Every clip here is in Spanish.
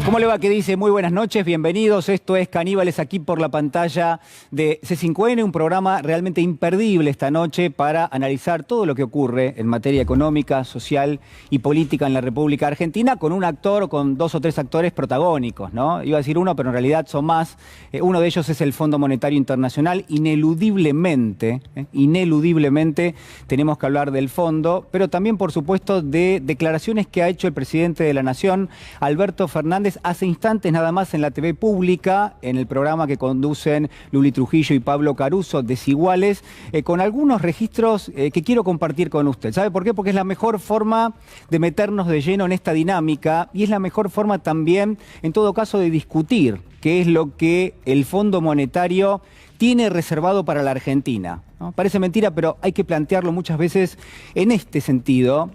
¿Cómo le va? ¿Qué dice? Muy buenas noches, bienvenidos. Esto es Caníbales aquí por la pantalla de C5N, un programa realmente imperdible esta noche para analizar todo lo que ocurre en materia económica, social y política en la República Argentina con un actor o con dos o tres actores protagónicos, ¿no? Iba a decir uno, pero en realidad son más. Uno de ellos es el Fondo Monetario Internacional. Ineludiblemente tenemos que hablar del fondo, pero también, por supuesto, de declaraciones que ha hecho el presidente de la Nación, Alberto Fernández, hace instantes nada más en la TV pública, en el programa que conducen Luli Trujillo y Pablo Caruso, Desiguales, con algunos registros que quiero compartir con usted. ¿Sabe por qué? Porque es la mejor forma de meternos de lleno en esta dinámica y es la mejor forma también, en todo caso, de discutir qué es lo que el Fondo Monetario tiene reservado para la Argentina, ¿no? Parece mentira, pero hay que plantearlo muchas veces en este sentido.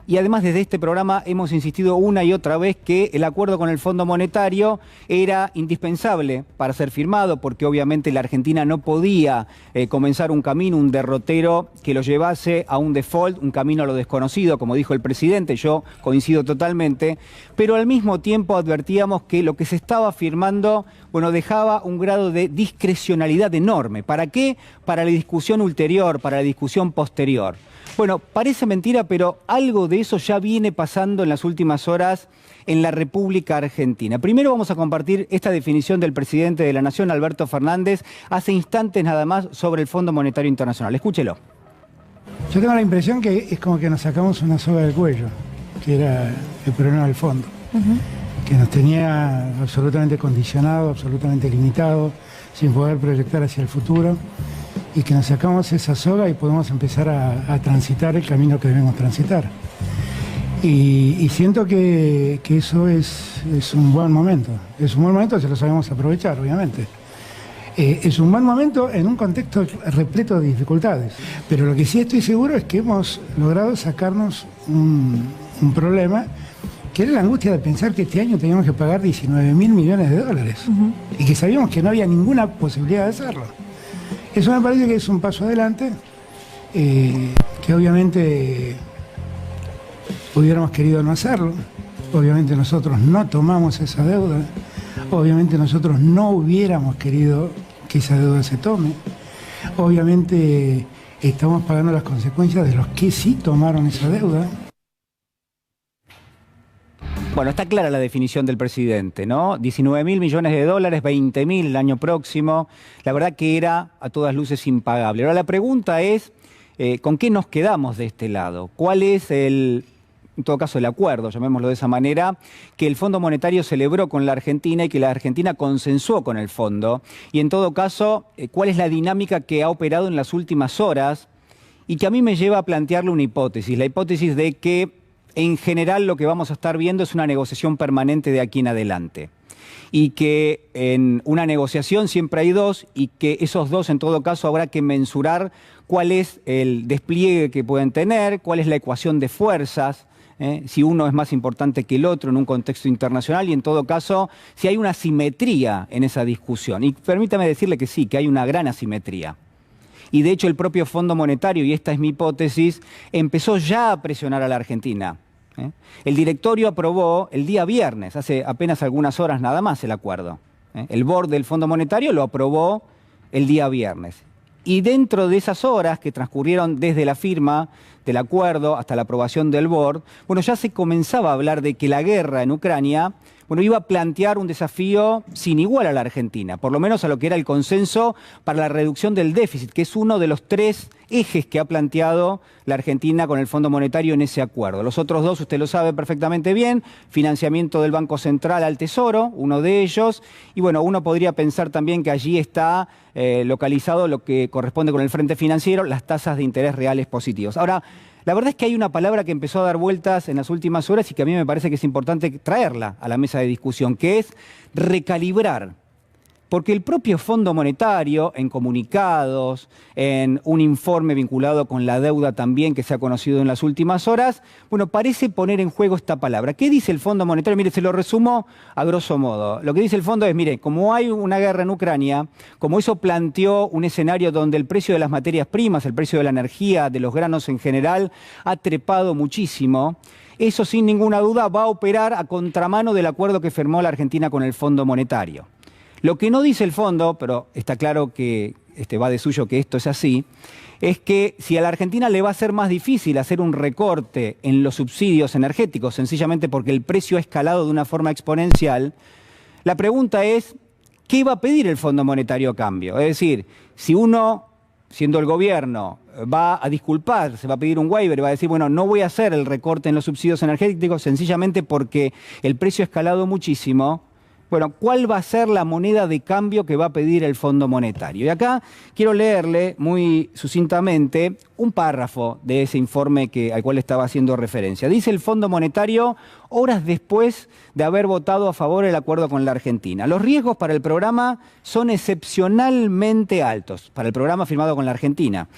Y además desde este programa hemos insistido una y otra vez que el acuerdo con el Fondo Monetario era indispensable para ser firmado, porque obviamente la Argentina no podía comenzar un camino, un derrotero que lo llevase a un default, un camino a lo desconocido, como dijo el presidente. Yo coincido totalmente, pero al mismo tiempo advertíamos que lo que se estaba firmando, bueno, dejaba un grado de discrecionalidad enorme. ¿Para qué? Para la discusión ulterior, para la discusión posterior. Bueno, parece mentira, pero algo de eso ya viene pasando en las últimas horas en la República Argentina. Primero vamos a compartir esta definición del presidente de la Nación, Alberto Fernández, hace instantes nada más sobre el Fondo Monetario Internacional. Escúchelo. Yo tengo la impresión que es como que nos sacamos una soga del cuello, que era el problema del fondo, que nos tenía absolutamente condicionado, absolutamente limitado, sin poder proyectar hacia el futuro, y que nos sacamos esa soga y podemos empezar a transitar el camino que debemos transitar. Y siento que eso es un buen momento. Es un buen momento si lo sabemos aprovechar, obviamente. Es un buen momento en un contexto repleto de dificultades. Pero lo que sí estoy seguro es que hemos logrado sacarnos un problema, que era la angustia de pensar que este año teníamos que pagar 19.000 millones de dólares. Y que sabíamos que no había ninguna posibilidad de hacerlo. Eso me parece que es un paso adelante, que obviamente hubiéramos querido no hacerlo. Obviamente nosotros no tomamos esa deuda. Obviamente nosotros no hubiéramos querido que esa deuda se tome. Obviamente estamos pagando las consecuencias de los que sí tomaron esa deuda. Bueno, está clara la definición del presidente, ¿no? 19.000 millones de dólares, 20.000 el año próximo. La verdad que era a todas luces impagable. Ahora la pregunta es, ¿con qué nos quedamos de este lado? ¿Cuál es en todo caso el acuerdo, llamémoslo de esa manera, que el Fondo Monetario celebró con la Argentina y que la Argentina consensuó con el fondo? Y en todo caso, ¿cuál es la dinámica que ha operado en las últimas horas y que a mí me lleva a plantearle una hipótesis? La hipótesis de que en general lo que vamos a estar viendo es una negociación permanente de aquí en adelante. Y que en una negociación siempre hay dos y que esos dos en todo caso habrá que mensurar cuál es el despliegue que pueden tener, cuál es la ecuación de fuerzas, si uno es más importante que el otro en un contexto internacional y en todo caso si hay una asimetría en esa discusión. Y permítame decirle que sí, que hay una gran asimetría. Y de hecho el propio Fondo Monetario, y esta es mi hipótesis, empezó ya a presionar a la Argentina. El directorio aprobó el día viernes, hace apenas algunas horas nada más, el acuerdo. El board del Fondo Monetario lo aprobó el día viernes. Y dentro de esas horas que transcurrieron desde la firma del acuerdo hasta la aprobación del board, bueno, ya se comenzaba a hablar de que la guerra en Ucrania, bueno, iba a plantear un desafío sin igual a la Argentina, por lo menos a lo que era el consenso para la reducción del déficit, que es uno de los tres ejes que ha planteado la Argentina con el Fondo Monetario en ese acuerdo. Los otros dos, usted lo sabe perfectamente bien, financiamiento del Banco Central al Tesoro, uno de ellos, y bueno, uno podría pensar también que allí está localizado lo que corresponde con el frente financiero, las tasas de interés reales positivos. Ahora, la verdad es que hay una palabra que empezó a dar vueltas en las últimas horas y que a mí me parece que es importante traerla a la mesa de discusión, que es recalibrar. porque el propio Fondo Monetario, en comunicados, en un informe vinculado con la deuda también que se ha conocido en las últimas horas, bueno, parece poner en juego esta palabra. ¿Qué dice el Fondo Monetario? Mire, se lo resumo a grosso modo. Lo que dice el fondo es, mire, como hay una guerra en Ucrania, como eso planteó un escenario donde el precio de las materias primas, el precio de la energía, de los granos en general, ha trepado muchísimo, eso sin ninguna duda va a operar a contramano del acuerdo que firmó la Argentina con el Fondo Monetario. Lo que no dice el fondo, pero está claro que va de suyo que esto es así, es que si a la Argentina le va a ser más difícil hacer un recorte en los subsidios energéticos, sencillamente porque el precio ha escalado de una forma exponencial, la pregunta es, ¿qué va a pedir el Fondo Monetario a cambio? Es decir, si uno, siendo el gobierno, va a disculpar, se va a pedir un waiver y va a decir, bueno, no voy a hacer el recorte en los subsidios energéticos sencillamente porque el precio ha escalado muchísimo. Bueno, ¿cuál va a ser la moneda de cambio que va a pedir el Fondo Monetario? Y acá quiero leerle muy sucintamente un párrafo de ese informe al cual estaba haciendo referencia. Dice el Fondo Monetario, horas después de haber votado a favor del acuerdo con la Argentina: los riesgos para el programa son excepcionalmente altos, para el programa firmado con la Argentina,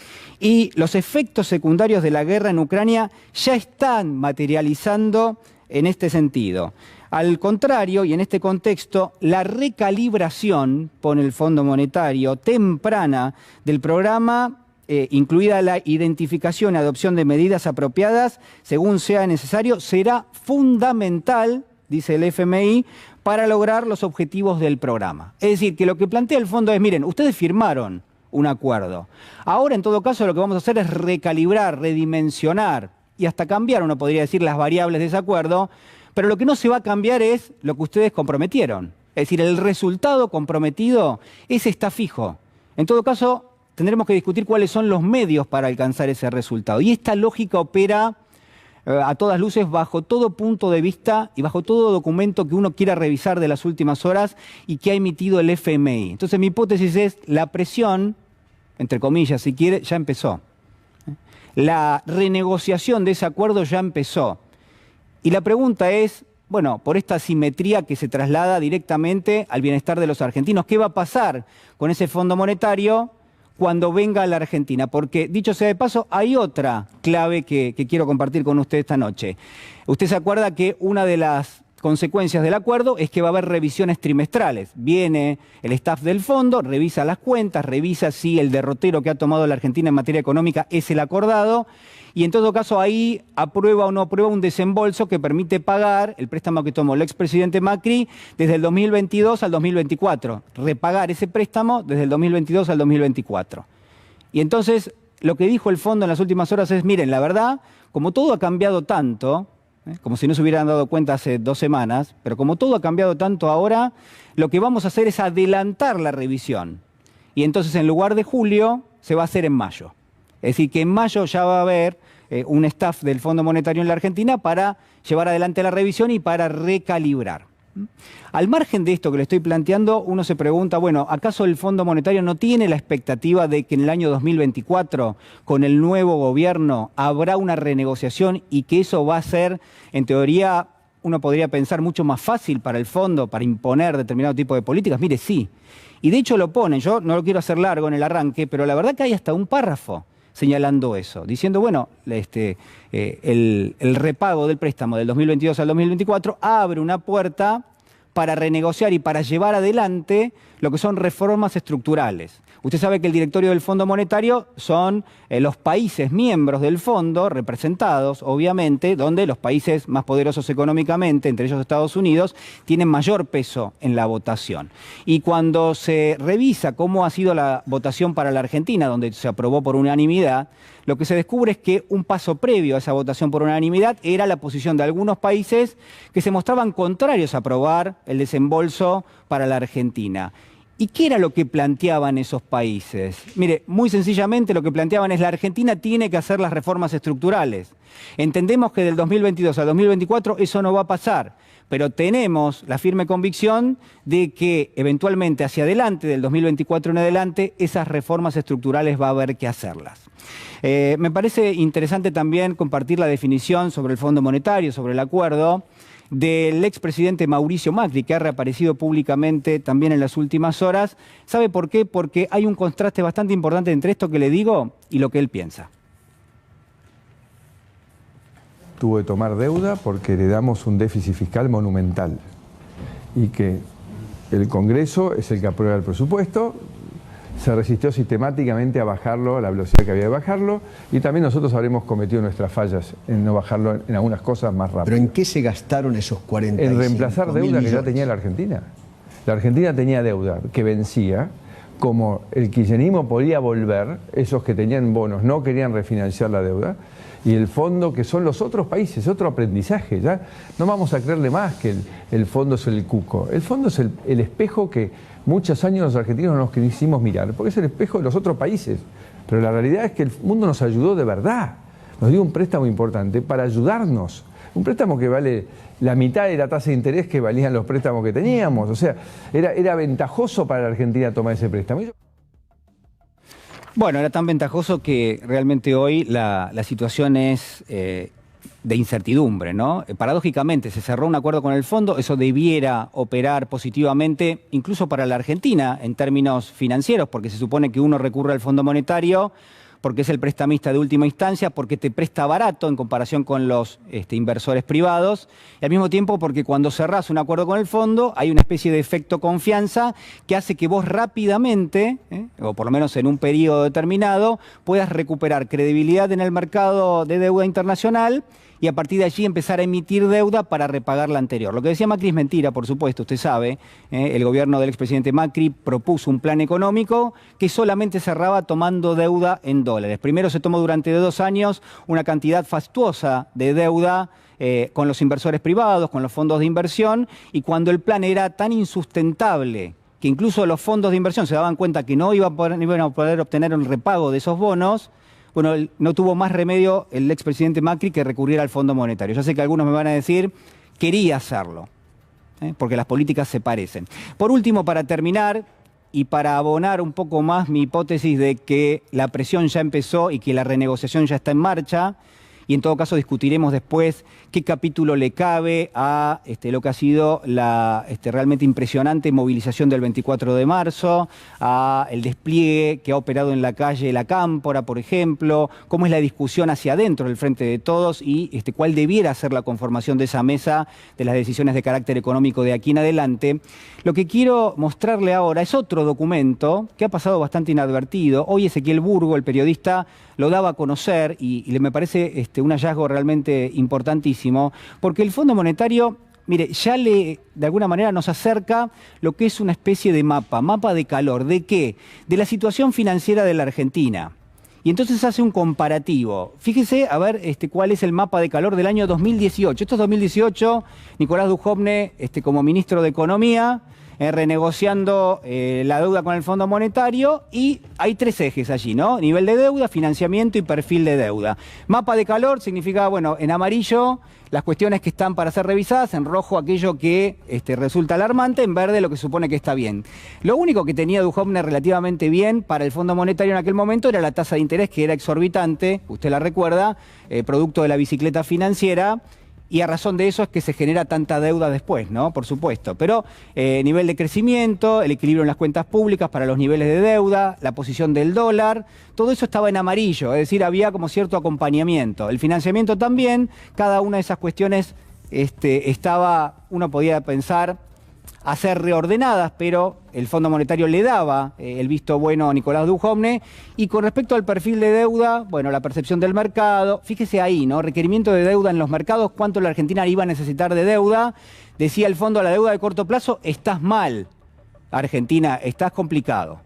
y los efectos secundarios de la guerra en Ucrania ya están materializando en este sentido. Al contrario, y en este contexto, la recalibración, pone el Fondo Monetario, temprana del programa, incluida la identificación y adopción de medidas apropiadas, según sea necesario, será fundamental, dice el FMI, para lograr los objetivos del programa. Es decir, que lo que plantea el fondo es, miren, ustedes firmaron un acuerdo. Ahora, en todo caso, lo que vamos a hacer es recalibrar, redimensionar y hasta cambiar, uno podría decir, las variables de ese acuerdo. Pero lo que no se va a cambiar es lo que ustedes comprometieron. Es decir, el resultado comprometido, ese está fijo. En todo caso, tendremos que discutir cuáles son los medios para alcanzar ese resultado. Y esta lógica opera a todas luces bajo todo punto de vista y bajo todo documento que uno quiera revisar de las últimas horas y que ha emitido el FMI. Entonces mi hipótesis es, la presión, entre comillas si quiere, ya empezó. La renegociación de ese acuerdo ya empezó. Y la pregunta es, bueno, por esta asimetría que se traslada directamente al bienestar de los argentinos, ¿qué va a pasar con ese Fondo Monetario cuando venga a la Argentina? Porque, dicho sea de paso, hay otra clave que quiero compartir con usted esta noche. Usted se acuerda que una de las consecuencias del acuerdo es que va a haber revisiones trimestrales. Viene el staff del fondo, revisa las cuentas, revisa si el derrotero que ha tomado la Argentina en materia económica es el acordado, y en todo caso ahí aprueba o no aprueba un desembolso que permite pagar el préstamo que tomó el expresidente Macri desde el 2022 al 2024, repagar ese préstamo desde el 2022 al 2024. Y entonces lo que dijo el fondo en las últimas horas es, miren, la verdad, como todo ha cambiado tanto, como si no se hubieran dado cuenta hace 2 semanas, pero como todo ha cambiado tanto ahora, lo que vamos a hacer es adelantar la revisión. Y entonces en lugar de julio, se va a hacer en mayo. Es decir, que en mayo ya va a haber un staff del Fondo Monetario en la Argentina para llevar adelante la revisión y para recalibrar. Al margen de esto que le estoy planteando, uno se pregunta, bueno, ¿acaso el Fondo Monetario no tiene la expectativa de que en el año 2024, con el nuevo gobierno, habrá una renegociación y que eso va a ser, en teoría, uno podría pensar mucho más fácil para el fondo, para imponer determinado tipo de políticas? Mire, sí. Y de hecho lo ponen, yo no lo quiero hacer largo en el arranque, pero la verdad que hay hasta un párrafo señalando eso, diciendo, bueno, el repago del préstamo del 2022 al 2024 abre una puerta para renegociar y para llevar adelante lo que son reformas estructurales. Usted sabe que el directorio del Fondo Monetario son los países miembros del fondo, representados, obviamente, donde los países más poderosos económicamente, entre ellos Estados Unidos, tienen mayor peso en la votación. Y cuando se revisa cómo ha sido la votación para la Argentina, donde se aprobó por unanimidad, lo que se descubre es que un paso previo a esa votación por unanimidad era la posición de algunos países que se mostraban contrarios a aprobar el desembolso para la Argentina. ¿Y qué era lo que planteaban esos países? Mire, muy sencillamente lo que planteaban es la Argentina tiene que hacer las reformas estructurales. Entendemos que del 2022 al 2024 eso no va a pasar, pero tenemos la firme convicción de que eventualmente hacia adelante, del 2024 en adelante, esas reformas estructurales va a haber que hacerlas. Me parece interesante también compartir la definición sobre el Fondo Monetario, sobre el acuerdo, del expresidente Mauricio Macri, que ha reaparecido públicamente también en las últimas horas. ¿Sabe por qué? Porque hay un contraste bastante importante entre esto que le digo y lo que él piensa. Tuvo que tomar deuda porque heredamos un déficit fiscal monumental y que el Congreso es el que aprueba el presupuesto, se resistió sistemáticamente a bajarlo a la velocidad que había de bajarlo, y también nosotros habremos cometido nuestras fallas en no bajarlo en algunas cosas más rápido. ¿Pero en qué se gastaron esos 45.000 En reemplazar deuda que ya millones? tenía la Argentina. La Argentina tenía deuda que vencía, como el kirchnerismo podía volver, esos que tenían bonos no querían refinanciar la deuda, y el fondo que son los otros países, otro aprendizaje. Ya no vamos a creerle más que el fondo es el cuco. El fondo es el espejo que muchos años los argentinos nos quisimos mirar, porque es el espejo de los otros países. Pero la realidad es que el mundo nos ayudó de verdad. Nos dio un préstamo importante para ayudarnos. Un préstamo que vale la mitad de la tasa de interés que valían los préstamos que teníamos. O sea, era ventajoso para la Argentina tomar ese préstamo. Bueno, era tan ventajoso que realmente hoy la situación es de incertidumbre, ¿no? Paradójicamente, se cerró un acuerdo con el fondo, eso debiera operar positivamente incluso para la Argentina en términos financieros, porque se supone que uno recurre al Fondo Monetario porque es el prestamista de última instancia, porque te presta barato en comparación con los inversores privados, y al mismo tiempo porque cuando cerrás un acuerdo con el fondo hay una especie de efecto confianza que hace que vos rápidamente, o por lo menos en un periodo determinado, puedas recuperar credibilidad en el mercado de deuda internacional y a partir de allí empezar a emitir deuda para repagar la anterior. Lo que decía Macri es mentira, por supuesto, usted sabe. El gobierno del expresidente Macri propuso un plan económico que solamente cerraba tomando deuda en dólares. Primero se tomó durante 2 años una cantidad fastuosa de deuda con los inversores privados, con los fondos de inversión, y cuando el plan era tan insustentable que incluso los fondos de inversión se daban cuenta que no iban a poder obtener el repago de esos bonos, bueno, no tuvo más remedio el expresidente Macri que recurrir al Fondo Monetario. Ya sé que algunos me van a decir, quería hacerlo, porque las políticas se parecen. Por último, para terminar, y para abonar un poco más mi hipótesis de que la presión ya empezó y que la renegociación ya está en marcha, y en todo caso discutiremos después qué capítulo le cabe a lo que ha sido la realmente impresionante movilización del 24 de marzo, a el despliegue que ha operado en la calle La Cámpora, por ejemplo, cómo es la discusión hacia adentro del Frente de Todos y cuál debiera ser la conformación de esa mesa de las decisiones de carácter económico de aquí en adelante. Lo que quiero mostrarle ahora es otro documento que ha pasado bastante inadvertido. Hoy Ezequiel Burgo, el periodista, lo daba a conocer y me parece un hallazgo realmente importantísimo, porque el Fondo Monetario, mire, ya de alguna manera nos acerca lo que es una especie de mapa de calor. ¿De qué? De la situación financiera de la Argentina. Y entonces hace un comparativo. Fíjese, a ver, cuál es el mapa de calor del año 2018. Esto es 2018, Nicolás Dujovne como ministro de Economía, renegociando la deuda con el Fondo Monetario, y hay 3 ejes allí, ¿no? Nivel de deuda, financiamiento y perfil de deuda. Mapa de calor significa, bueno, en amarillo las cuestiones que están para ser revisadas, en rojo aquello que resulta alarmante, en verde lo que supone que está bien. Lo único que tenía Dujovne relativamente bien para el Fondo Monetario en aquel momento era la tasa de interés, que era exorbitante, usted la recuerda, producto de la bicicleta financiera, y a razón de eso es que se genera tanta deuda después, ¿no? Por supuesto. Pero nivel de crecimiento, el equilibrio en las cuentas públicas para los niveles de deuda, la posición del dólar, todo eso estaba en amarillo, es decir, había como cierto acompañamiento. El financiamiento también, cada una de esas cuestiones estaba, uno podía pensar, a ser reordenadas, pero el Fondo Monetario le daba el visto bueno a Nicolás Dujovne. Y con respecto al perfil de deuda, bueno, la percepción del mercado, fíjese ahí, ¿no? Requerimiento de deuda en los mercados, cuánto la Argentina iba a necesitar de deuda. Decía el fondo, a la deuda de corto plazo, estás mal, Argentina, estás complicado.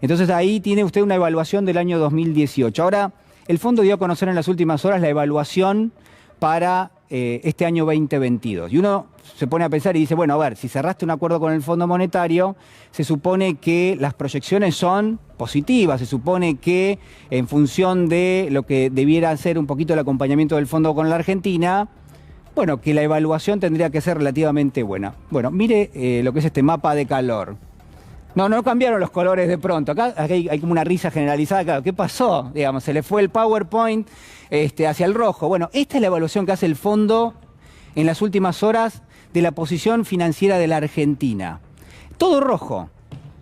Entonces ahí tiene usted una evaluación del año 2018. Ahora, el fondo dio a conocer en las últimas horas la evaluación para este año 2022. Y uno se pone a pensar y dice, bueno, a ver, si cerraste un acuerdo con el Fondo Monetario, se supone que las proyecciones son positivas, se supone que en función de lo que debiera ser un poquito el acompañamiento del fondo con la Argentina, bueno, que la evaluación tendría que ser relativamente buena. Bueno, mire lo que es este mapa de calor. No cambiaron los colores de pronto. Acá hay como una risa generalizada. Claro, ¿qué pasó? Digamos, se le fue el PowerPoint hacia el rojo. Bueno, esta es la evaluación que hace el fondo en las últimas horas de la posición financiera de la Argentina. Todo rojo.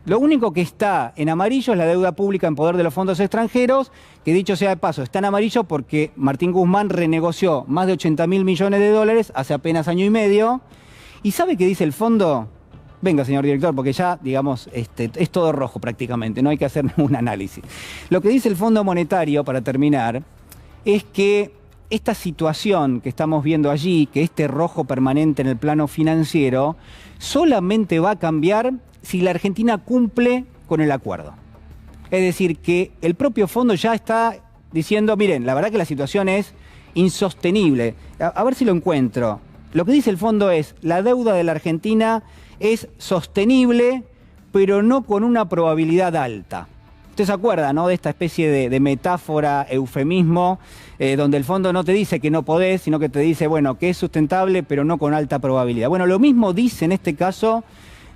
Lo único que está en amarillo es la deuda pública en poder de los fondos extranjeros, que dicho sea de paso, está en amarillo porque Martín Guzmán renegoció más de 80.000 millones de dólares hace apenas año y medio. ¿Y sabe qué dice el fondo? Venga, señor director, porque ya, digamos, es todo rojo prácticamente, no hay que hacer ningún análisis. Lo que dice el Fondo Monetario, para terminar, es que esta situación que estamos viendo allí, que este rojo permanente en el plano financiero, solamente va a cambiar si la Argentina cumple con el acuerdo. Es decir, que el propio fondo ya está diciendo, miren, la verdad que la situación es insostenible. A ver si lo encuentro. Lo que dice el fondo es, la deuda de la Argentina es sostenible, pero no con una probabilidad alta. Usted se acuerda, ¿no?, de esta especie de metáfora, eufemismo, donde el fondo no te dice que no podés, sino que te dice, bueno, que es sustentable, pero no con alta probabilidad. Bueno, lo mismo dice en este caso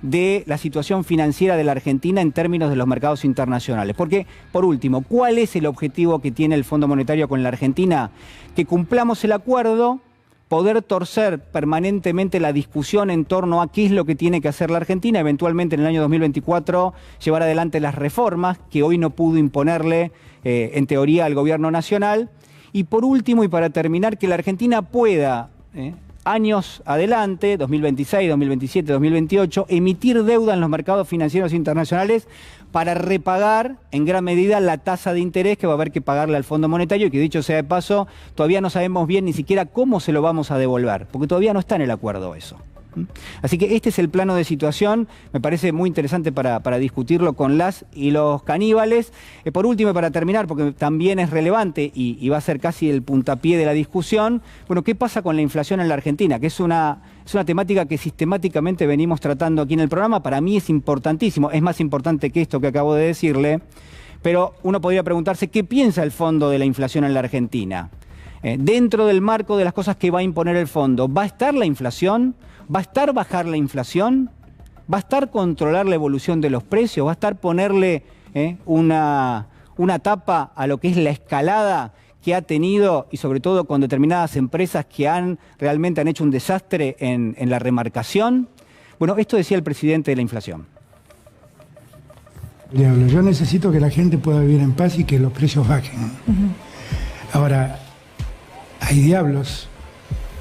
de la situación financiera de la Argentina en términos de los mercados internacionales. Porque, por último, ¿cuál es el objetivo que tiene el Fondo Monetario con la Argentina? Que cumplamos el acuerdo, poder torcer permanentemente la discusión en torno a qué es lo que tiene que hacer la Argentina, eventualmente en el año 2024 llevar adelante las reformas que hoy no pudo imponerle, en teoría, al gobierno nacional. Y por último, y para terminar, que la Argentina pueda, años adelante, 2026, 2027, 2028, emitir deuda en los mercados financieros internacionales para repagar en gran medida la tasa de interés que va a haber que pagarle al Fondo Monetario y que, dicho sea de paso, todavía no sabemos bien ni siquiera cómo se lo vamos a devolver, porque todavía no está en el acuerdo eso. Así que este es el plano de situación, me parece muy interesante para discutirlo con las y los caníbales. Por último, para terminar, porque también es relevante y va a ser casi el puntapié de la discusión, bueno, ¿qué pasa con la inflación en la Argentina? Que es una temática que sistemáticamente venimos tratando aquí en el programa. Para mí es importantísimo, es más importante que esto que acabo de decirle, pero uno podría preguntarse qué piensa el fondo de la inflación en la Argentina. Dentro del marco de las cosas que va a imponer el fondo, ¿va a estar la inflación? ¿Va a estar bajar la inflación? ¿Va a estar controlar la evolución de los precios? ¿Va a estar ponerle una tapa a lo que es la escalada que ha tenido y sobre todo con determinadas empresas que realmente han hecho un desastre en la remarcación? Bueno, esto decía el presidente de la inflación. Diablo, yo necesito que la gente pueda vivir en paz y que los precios bajen. Ahora, hay diablos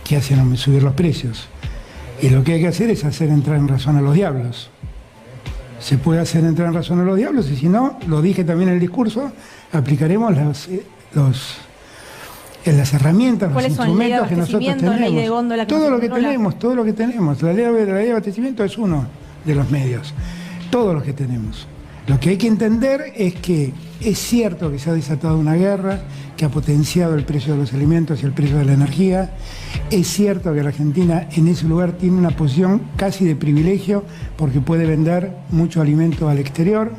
que hacen subir los precios. Y lo que hay que hacer es hacer entrar en razón a los diablos. Se puede hacer entrar en razón a los diablos y si no, lo dije también en el discurso, aplicaremos las herramientas, los instrumentos que nosotros tenemos. Todo lo que tenemos. La ley de abastecimiento es uno de los medios. Todos los que tenemos. Lo que hay que entender es que es cierto que se ha desatado una guerra que ha potenciado el precio de los alimentos y el precio de la energía. Es cierto que la Argentina en ese lugar tiene una posición casi de privilegio porque puede vender mucho alimento al exterior.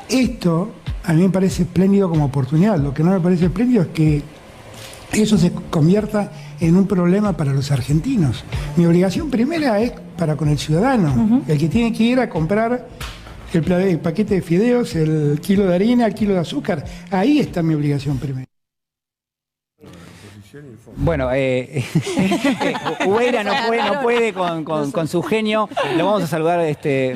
Esto a mí me parece espléndido como oportunidad. Lo que no me parece espléndido es que eso se convierta en un problema para los argentinos. Mi obligación primera es para con el ciudadano, el que tiene que ir a comprar el paquete de fideos, el kilo de harina, el kilo de azúcar. Ahí está mi obligación primera. Bueno, Hueira no puede con su genio. Lo vamos a saludar.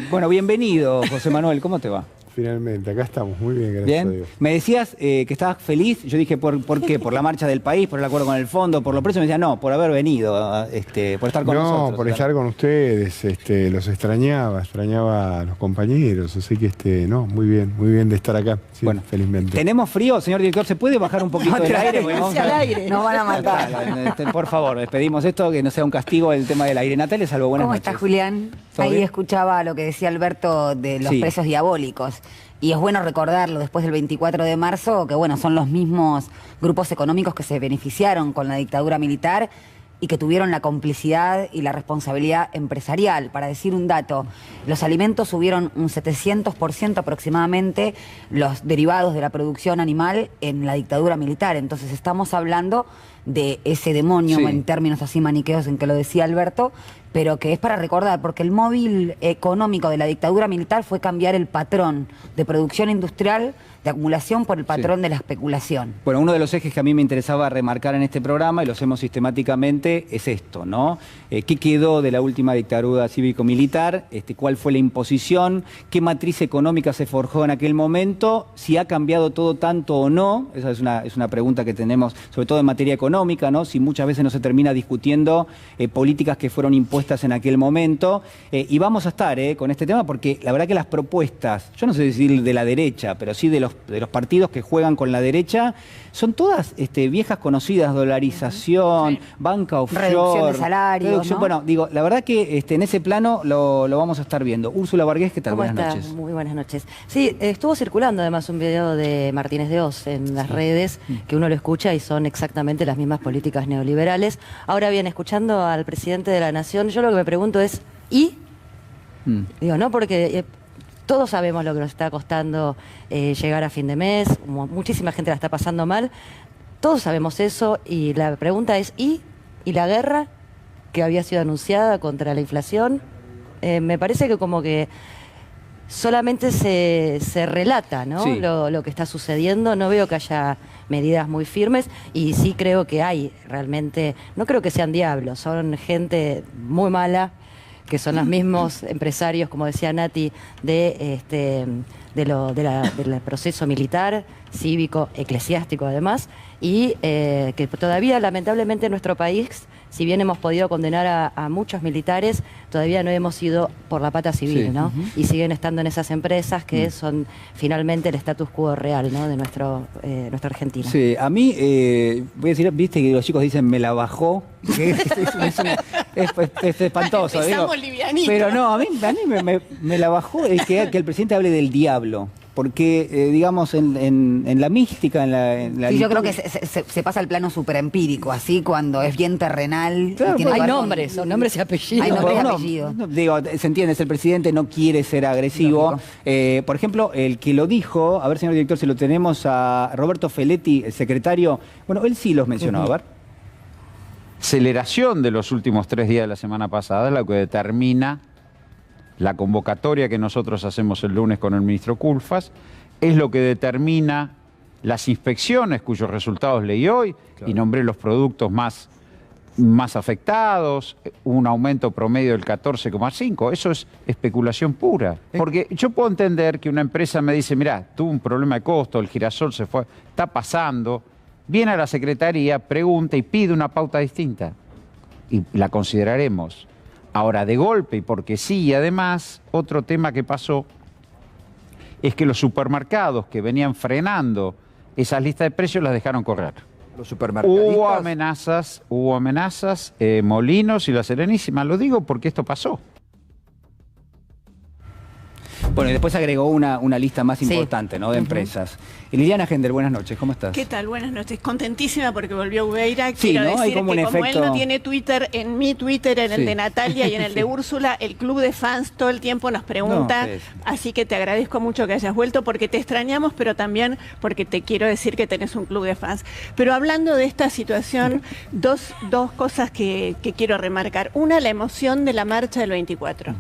Bueno, bienvenido, José Manuel. ¿Cómo te va? Finalmente, acá estamos, muy bien, gracias ¿Bien? a Dios. Me decías que estabas feliz, yo dije, ¿por qué? ¿Por la marcha del país, por el acuerdo con el fondo, por los precios? Me decía, no, por haber venido, por estar con nosotros. No, por estar con ustedes, los extrañaba a los compañeros, así que, no, muy bien de estar acá, sí, bueno, felizmente. ¿Tenemos frío, señor director? ¿Se puede bajar un poquito del aire? Nos van a matar. Por favor, les pedimos esto, que no sea un castigo el tema del aire. Natalia, salvo buenas noches. ¿Cómo estás, Julián? Ahí bien? Escuchaba lo que decía Alberto de los precios diabólicos. Y es bueno recordarlo después del 24 de marzo, que bueno, son los mismos grupos económicos que se beneficiaron con la dictadura militar y que tuvieron la complicidad y la responsabilidad empresarial. Para decir un dato, los alimentos subieron un 700% aproximadamente, los derivados de la producción animal en la dictadura militar. Entonces estamos hablando de ese demonio, en términos así maniqueos en que lo decía Alberto, pero que es para recordar, porque el móvil económico de la dictadura militar fue cambiar el patrón de producción industrial de acumulación por el patrón de la especulación. Bueno, uno de los ejes que a mí me interesaba remarcar en este programa, y lo hacemos sistemáticamente, es esto, ¿no? ¿Qué quedó de la última dictadura cívico-militar? ¿Cuál fue la imposición? ¿Qué matriz económica se forjó en aquel momento? ¿Si ha cambiado todo tanto o no? Esa es una pregunta que tenemos, sobre todo en materia económica, ¿no? Si muchas veces no se termina discutiendo políticas que fueron impuestas en aquel momento. Y vamos a estar con este tema porque la verdad que las propuestas, yo no sé decir de la derecha, pero sí de los partidos que juegan con la derecha, son todas viejas conocidas: dolarización, banca offshore, reducción de salarios, ¿no? Bueno, digo, la verdad que en ese plano lo vamos a estar viendo. Úrsula Vargés, ¿qué tal? ¿Cómo Buenas está? noches. Muy buenas noches. Sí, estuvo circulando además un video de Martínez de Oz en las redes, que uno lo escucha y son exactamente las mismas políticas neoliberales. Ahora bien, escuchando al presidente de la Nación, yo lo que me pregunto es, ¿y? Digo, ¿no? Porque todos sabemos lo que nos está costando llegar a fin de mes, muchísima gente la está pasando mal, todos sabemos eso, y la pregunta es, ¿y la guerra que había sido anunciada contra la inflación? Me parece que como que solamente se relata, ¿no? Sí. Lo que está sucediendo. No veo que haya medidas muy firmes, y sí creo que hay realmente, no creo que sean diablos, son gente muy mala, que son los mismos empresarios, como decía Nati, del proceso militar, cívico, eclesiástico además, y que todavía lamentablemente en nuestro país, si bien hemos podido condenar a muchos militares, todavía no hemos ido por la pata civil, Sí. ¿no? Y siguen estando en esas empresas que son finalmente el status quo real, ¿no? De nuestra Argentina. Sí, a mí, voy a decir, viste que los chicos dicen me la bajó, que es espantoso. Empezamos digo. livianitos. Pero no, a mí me la bajó que el presidente hable del diablo. Porque, digamos, en la mística, en la Sí, yo creo que liturgia- se pasa al plano superempírico, así cuando es bien terrenal. Claro, y tiene que Hay ver con- nombres, son nombres y apellidos. Hay nombres y No, apellidos. no, digo, se entiende, es el presidente, no quiere ser agresivo. Por ejemplo, el que lo dijo, a ver, señor director, si lo tenemos a Roberto Feletti, el secretario, bueno, él sí los mencionó, a ver. Aceleración de los últimos 3 días de la semana pasada es lo que determina la convocatoria que nosotros hacemos el lunes con el ministro Culfas, es lo que determina las inspecciones cuyos resultados leí hoy, y nombré los productos más afectados, un aumento promedio del 14,5%. Eso es especulación pura. Porque yo puedo entender que una empresa me dice, mirá, tuvo un problema de costo, el girasol se fue, está pasando, viene a la Secretaría, pregunta y pide una pauta distinta. Y la consideraremos. Ahora, de golpe, y porque sí, y además, otro tema que pasó es que los supermercados que venían frenando esas listas de precios las dejaron correr. Los supermercadistas. Hubo amenazas, Molinos y La Serenísima. Lo digo porque esto pasó. Bueno, y después agregó una lista más Sí. importante, ¿no? De empresas. Liliana Gender, buenas noches, ¿cómo estás? ¿Qué tal? Buenas noches. Contentísima porque volvió Ubeira. Sí, Quiero ¿no? Hay decir como que un como efecto- él no tiene Twitter, en mi Twitter, en Sí. el de Natalia y en el de Úrsula, el club de fans todo el tiempo nos pregunta. No, sí. Así que te agradezco mucho que hayas vuelto porque te extrañamos, pero también porque te quiero decir que tenés un club de fans. Pero hablando de esta situación, dos cosas que quiero remarcar. Una, la emoción de la marcha del 24.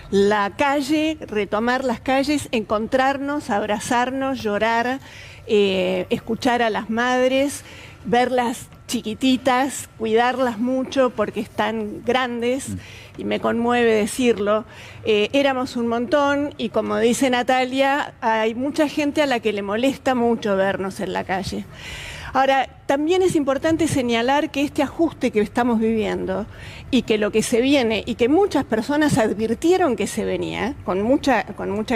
La calle, retomar las calles, encontrarnos, abrazarnos, llorar, escuchar a las madres, verlas chiquititas, cuidarlas mucho porque están grandes, y me conmueve decirlo. Éramos un montón y, como dice Natalia, hay mucha gente a la que le molesta mucho vernos en la calle. Ahora, también es importante señalar que este ajuste que estamos viviendo y que lo que se viene y que muchas personas advirtieron que se venía con mucha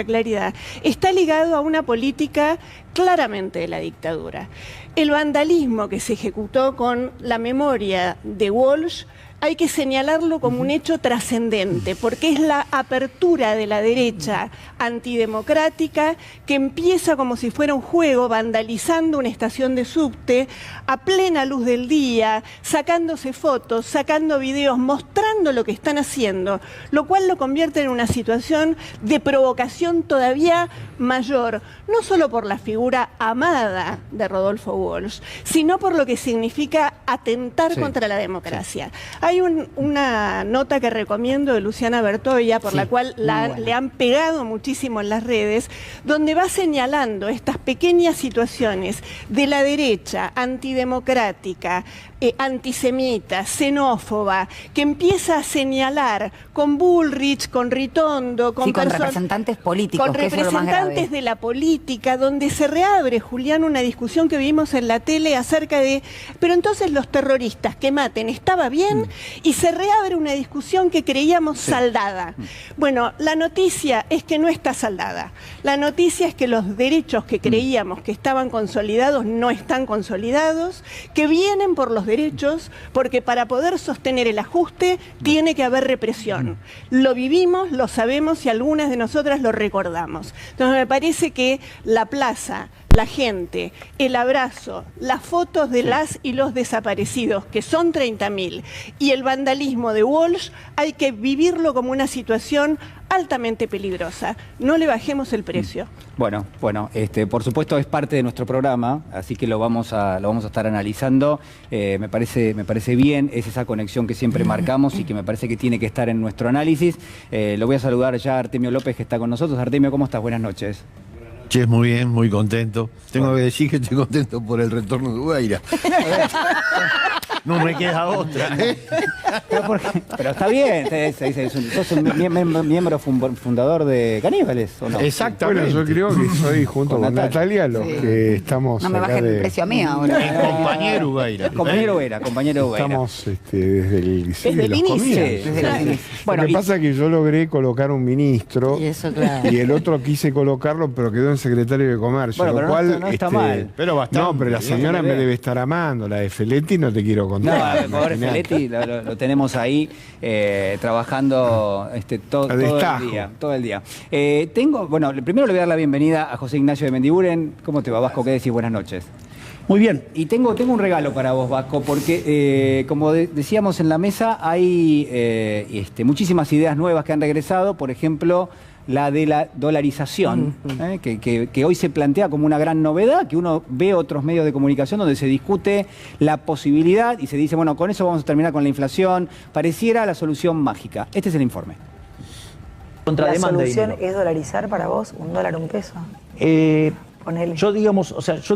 claridad, está ligado a una política claramente de la dictadura. El vandalismo que se ejecutó con la memoria de Walsh hay que señalarlo como un hecho trascendente, porque es la apertura de la derecha antidemocrática que empieza como si fuera un juego, vandalizando una estación de subte, a plena luz del día, sacándose fotos, sacando videos, mostrando lo que están haciendo, lo cual lo convierte en una situación de provocación todavía mayor, no solo por la figura amada de Rodolfo Walsh, sino por lo que significa atentar contra la democracia. Hay una nota que recomiendo de Luciana Bertoia, por la cual le han pegado muchísimo en las redes, donde va señalando estas pequeñas situaciones de la derecha antidemocrática, antisemita, xenófoba, que empieza a señalar con Bullrich, con Ritondo, con representantes políticos, con representantes de la política, donde se reabre, Julián, una discusión que vimos en la tele acerca de, pero entonces los terroristas que maten, ¿estaba bien? Y se reabre una discusión que creíamos saldada. Bueno, la noticia es que no está saldada. La noticia es que los derechos que creíamos que estaban consolidados no están consolidados, que vienen por los derechos, porque para poder sostener el ajuste tiene que haber represión. Lo vivimos, lo sabemos y algunas de nosotras lo recordamos. Entonces me parece que la plaza, la gente, el abrazo, las fotos de las y los desaparecidos, que son 30.000, y el vandalismo de Walsh, hay que vivirlo como una situación altamente peligrosa. No le bajemos el precio. Bueno, por supuesto es parte de nuestro programa, así que lo vamos a estar analizando. Me parece bien, es esa conexión que siempre marcamos y que me parece que tiene que estar en nuestro análisis. Lo voy a saludar ya a Artemio López, que está con nosotros. Artemio, ¿cómo estás? Buenas noches. Muy bien, muy contento. Tengo que decir que estoy contento por el retorno de Ubeira. No me queda otra. Pero está bien, sos un miembro fundador de Caníbales, ¿o no? Exactamente. Bueno, yo creo que soy, junto con Natalia, los que estamos. No me bajen el precio a mí ahora. El compañero Ubeira. Compañero Ubeira. Estamos desde el inicio. Bueno, lo que pasa es que yo logré colocar un ministro y el otro quise colocarlo, pero quedó en secretario de Comercio. Bueno, lo cual no está mal. Pero bastante. No, pero la señora me debe estar amando. La de Feletti no te quiero contar. No, pobre Feletti lo tenemos ahí trabajando todo el día. Primero le voy a dar la bienvenida a José Ignacio de Mendiguren. ¿Cómo te va, Vasco? ¿Qué decís? Buenas noches. Muy bien. Y tengo un regalo para vos, Vasco, porque como decíamos en la mesa, hay muchísimas ideas nuevas que han regresado. Por ejemplo, la de la dolarización, que hoy se plantea como una gran novedad, que uno ve otros medios de comunicación donde se discute la posibilidad y se dice, bueno, con eso vamos a terminar con la inflación. Pareciera la solución mágica. Este es el informe. ¿La solución es dolarizar para vos? ¿$1, $1? Yo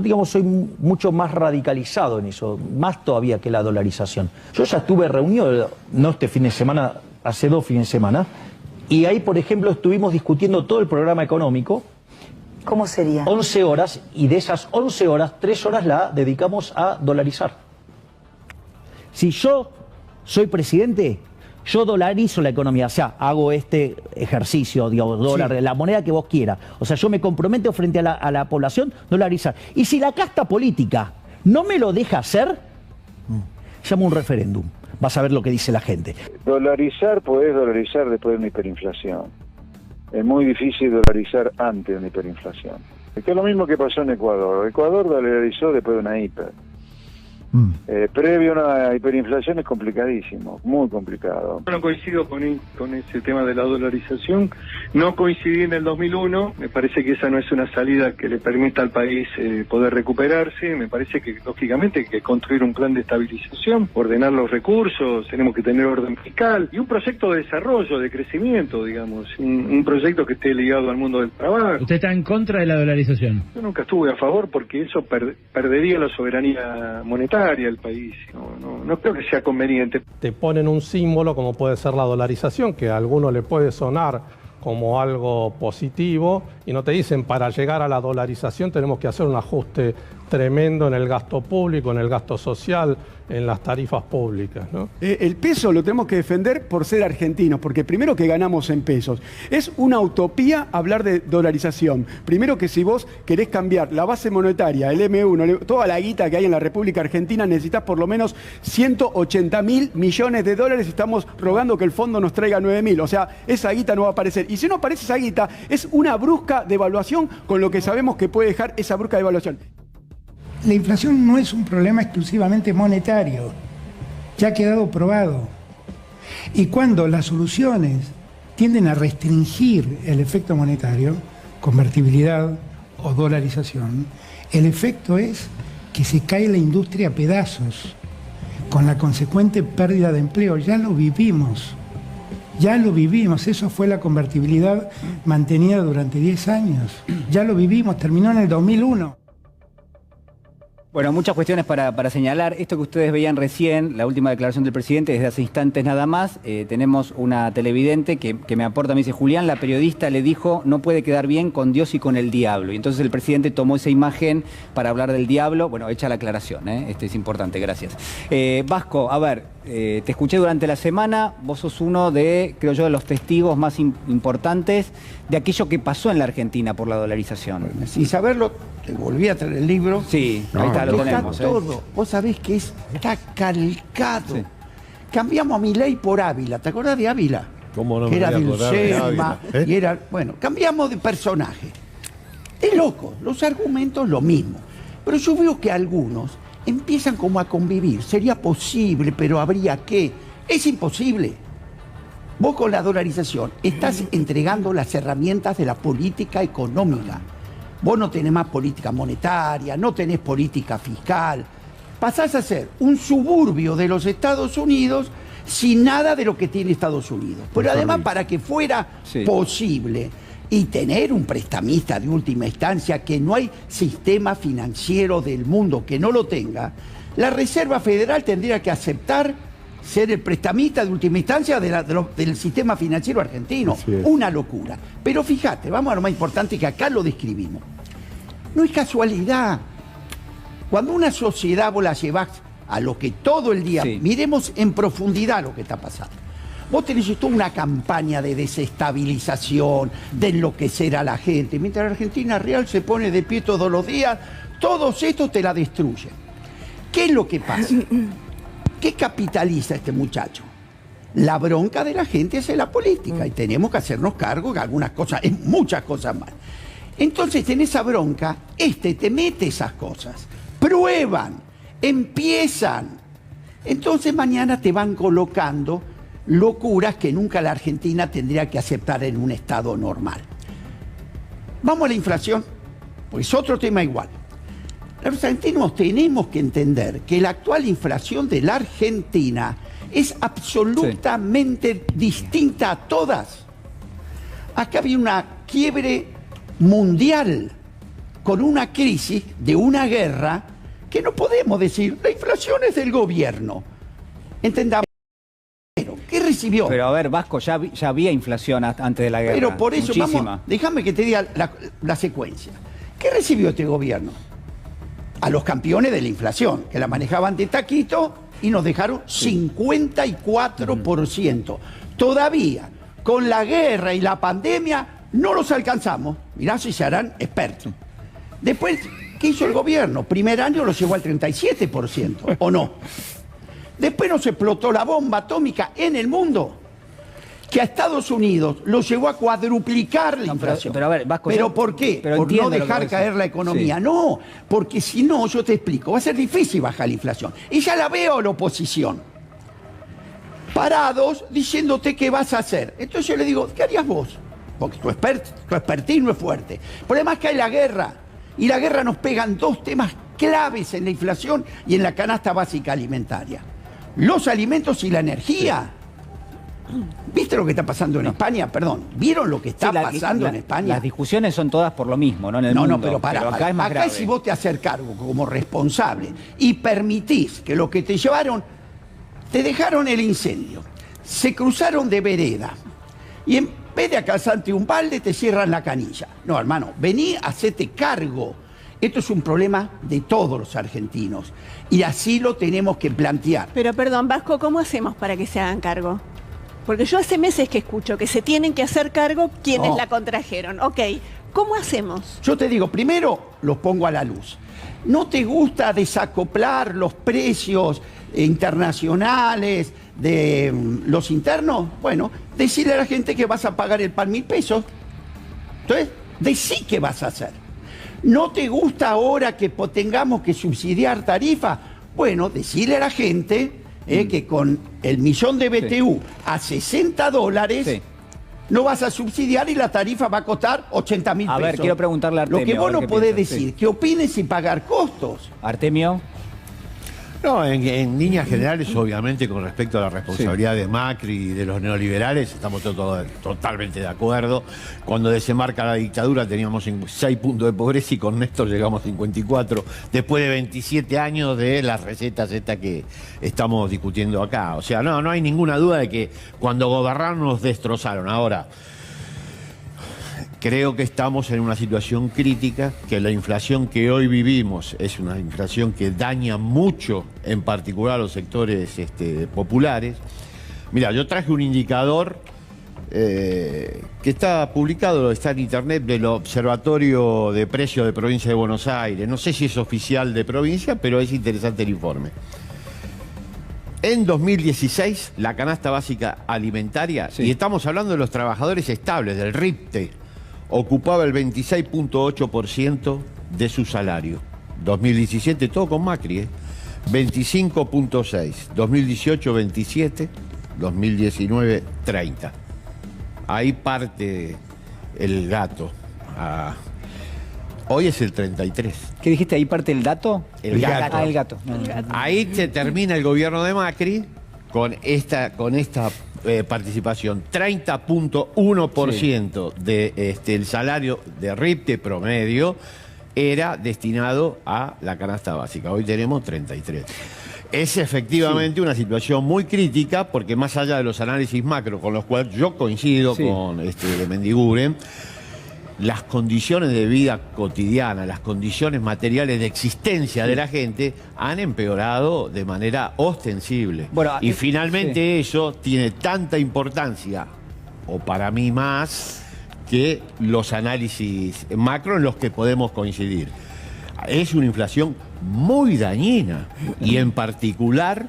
digamos soy mucho más radicalizado en eso, más todavía que la dolarización. Yo ya estuve reunido, no este fin de semana, hace 2 fines de semana, y ahí, por ejemplo, estuvimos discutiendo todo el programa económico. ¿Cómo sería? 11 horas, y de esas 11 horas, 3 horas la dedicamos a dolarizar. Si yo soy presidente, yo dolarizo la economía, o sea, hago este ejercicio, digamos, dólar, la moneda que vos quieras. O sea, yo me comprometo frente a la población dolarizar. Y si la casta política no me lo deja hacer, llamo un referéndum. Vas a ver lo que dice la gente. Dolarizar, podés dolarizar después de una hiperinflación. Es muy difícil dolarizar antes de una hiperinflación. Esto es lo mismo que pasó en Ecuador. Ecuador dolarizó después de una hiper. Previo a una hiperinflación es complicadísimo, muy complicado. No coincido con ese tema de la dolarización, no coincidí en el 2001, me parece que esa no es una salida que le permita al país poder recuperarse, me parece que lógicamente hay que construir un plan de estabilización, ordenar los recursos, tenemos que tener orden fiscal y un proyecto de desarrollo, de crecimiento, digamos, un proyecto que esté ligado al mundo del trabajo. ¿Usted está en contra de la dolarización? Yo nunca estuve a favor porque eso perdería la soberanía monetaria el país. No creo que sea conveniente. Te ponen un símbolo como puede ser la dolarización, que a alguno le puede sonar como algo positivo, y no te dicen para llegar a la dolarización tenemos que hacer un ajuste tremendo en el gasto público, en el gasto social, en las tarifas públicas, ¿no? El peso lo tenemos que defender por ser argentinos, porque primero que ganamos en pesos. Es una utopía hablar de dolarización. Primero que si vos querés cambiar la base monetaria, el M1, toda la guita que hay en la República Argentina, necesitas por lo menos 180.000 millones de dólares. Estamos rogando que el fondo nos traiga 9.000. O sea, esa guita no va a aparecer. Y si no aparece esa guita, es una brusca devaluación con lo que sabemos que puede dejar esa brusca devaluación. la inflación no es un problema exclusivamente monetario, ya ha quedado probado. Y cuando las soluciones tienden a restringir el efecto monetario, convertibilidad o dolarización, el efecto es que se cae la industria a pedazos, con la consecuente pérdida de empleo. Ya lo vivimos, eso fue la convertibilidad mantenida durante 10 años, ya lo vivimos, terminó en el 2001. Bueno, muchas cuestiones para señalar. Esto que ustedes veían recién, la última declaración del presidente, desde hace instantes nada más, tenemos una televidente que me aporta, me dice, Julián, la periodista le dijo, no puede quedar bien con Dios y con el diablo. Y entonces el presidente tomó esa imagen para hablar del diablo. Bueno, hecha la aclaración, es importante, gracias. Vasco, a ver, te escuché durante la semana, vos sos uno de, creo yo, de los testigos más importantes de aquello que pasó en la Argentina por la dolarización. Sin saberlo, te volví a traer el libro. Sí, ahí está, lo tenemos. Está todo. Vos sabés que está calcado. Sí. Cambiamos a Milei por Ávila. ¿Te acordás de Ávila? ¿Cómo no que me era voy a acordar de Selma, Ávila? y era, bueno, cambiamos de personaje. Es loco, los argumentos lo mismo. Pero yo veo que algunos empiezan como a convivir. Sería posible, pero habría que. Es imposible. Vos con la dolarización estás entregando las herramientas de la política económica. Vos no tenés más política monetaria, no tenés política fiscal. Pasás a ser un suburbio de los Estados Unidos sin nada de lo que tiene Estados Unidos. Pero además, para que fuera posible y tener un prestamista de última instancia, que no hay sistema financiero del mundo que no lo tenga, la Reserva Federal tendría que aceptar ser el prestamista de última instancia del sistema financiero argentino. Una locura. Pero fíjate, vamos a lo más importante, que acá lo describimos. No es casualidad. Cuando una sociedad vos la llevás a lo que todo el día, miremos en profundidad lo que está pasando. Vos tenés toda una campaña de desestabilización, de enloquecer a la gente. Mientras la Argentina real se pone de pie todos los días, todos estos te la destruyen. ¿Qué es lo que pasa? ¿Qué capitaliza este muchacho? La bronca de la gente hacia la política, y tenemos que hacernos cargo de algunas cosas, en muchas cosas más. Entonces, en esa bronca, te mete esas cosas, prueban, empiezan. Entonces mañana te van colocando locuras que nunca la Argentina tendría que aceptar en un estado normal. Vamos a la inflación, pues otro tema igual. Los argentinos tenemos que entender que la actual inflación de la Argentina es absolutamente distinta a todas. Acá había una quiebre mundial con una crisis de una guerra que no podemos decir, la inflación es del gobierno. Entendamos. ¿Qué recibió? Pero a ver, Vasco, ya había inflación antes de la guerra. Pero por eso, muchísima. Déjame que te diga la secuencia. ¿Qué recibió este gobierno? A los campeones de la inflación, que la manejaban de taquito y nos dejaron 54%. Todavía, con la guerra y la pandemia, no los alcanzamos. Mirá si se harán expertos. Después, ¿qué hizo el gobierno? Primer año lo llevó al 37%, ¿o no? Después nos explotó la bomba atómica en el mundo, que a Estados Unidos lo llevó a cuadruplicar la inflación. Pero a ver, Vasco, ¿pero por qué? Por no dejar caer la economía. No, porque si no, yo te explico, va a ser difícil bajar la inflación. Y ya la veo a la oposición, parados diciéndote qué vas a hacer. Entonces yo le digo, ¿qué harías vos? Porque tu expertise no es fuerte. El problema es que hay la guerra, y la guerra nos pegan dos temas claves en la inflación y en la canasta básica alimentaria: los alimentos y la energía. ¿Viste lo que está pasando en España? Perdón, ¿vieron lo que está pasando en España? Las discusiones son todas por lo mismo, ¿no? En el mundo. No, pero pará, acá es más grave. Si vos te haces cargo como responsable y permitís que lo que te llevaron, te dejaron el incendio, se cruzaron de vereda, y en vez de alcanzarte un balde, te cierran la canilla. No, hermano, vení, hacete cargo. Esto es un problema de todos los argentinos, y así lo tenemos que plantear. Pero perdón, Vasco, ¿cómo hacemos para que se hagan cargo? Porque yo hace meses que escucho que se tienen que hacer cargo quienes la contrajeron. Ok, ¿cómo hacemos? Yo te digo, primero los pongo a la luz. ¿No te gusta desacoplar los precios internacionales de los internos? Bueno, decirle a la gente que vas a pagar el pan 1.000 pesos. Entonces, decí qué vas a hacer. ¿No te gusta ahora que tengamos que subsidiar tarifas? Bueno, decirle a la gente que con el millón de BTU a $60 no vas a subsidiar y la tarifa va a costar 80.000 pesos. A ver, quiero preguntarle a Artemio. Lo que vos no podés piensa, decir, que opines sin pagar costos. Artemio. No, en líneas generales, obviamente, con respecto a la responsabilidad de Macri y de los neoliberales, estamos totalmente de acuerdo. Cuando desembarca la dictadura teníamos 6 puntos de pobreza y con Néstor llegamos a 54, después de 27 años de las recetas estas que estamos discutiendo acá. O sea, no hay ninguna duda de que cuando gobernaron nos destrozaron. Ahora, creo que estamos en una situación crítica, que la inflación que hoy vivimos es una inflación que daña mucho, en particular a los sectores populares. Mira, yo traje un indicador que está publicado, está en internet, del Observatorio de Precios de Provincia de Buenos Aires. No sé si es oficial de provincia, pero es interesante el informe. En 2016, la canasta básica alimentaria, y estamos hablando de los trabajadores estables, del RIPTE, ocupaba el 26.8% de su salario. 2017, todo con Macri, 25.6%. 2018, 27%. 2019, 30%. Ahí parte el gato. Hoy es el 33%. ¿Qué dijiste? ¿Ahí parte el dato? El gato. El gato. Ahí se termina el gobierno de Macri con esta participación. 30.1% del salario de RIPTE promedio era destinado a la canasta básica. Hoy tenemos 33%. Es efectivamente una situación muy crítica, porque más allá de los análisis macro, con los cuales yo coincido con de Mendiguren, las condiciones de vida cotidiana, las condiciones materiales de existencia de la gente han empeorado de manera ostensible. Bueno, y finalmente eso tiene tanta importancia, o para mí más, que los análisis macro en los que podemos coincidir. Es una inflación muy dañina, y en particular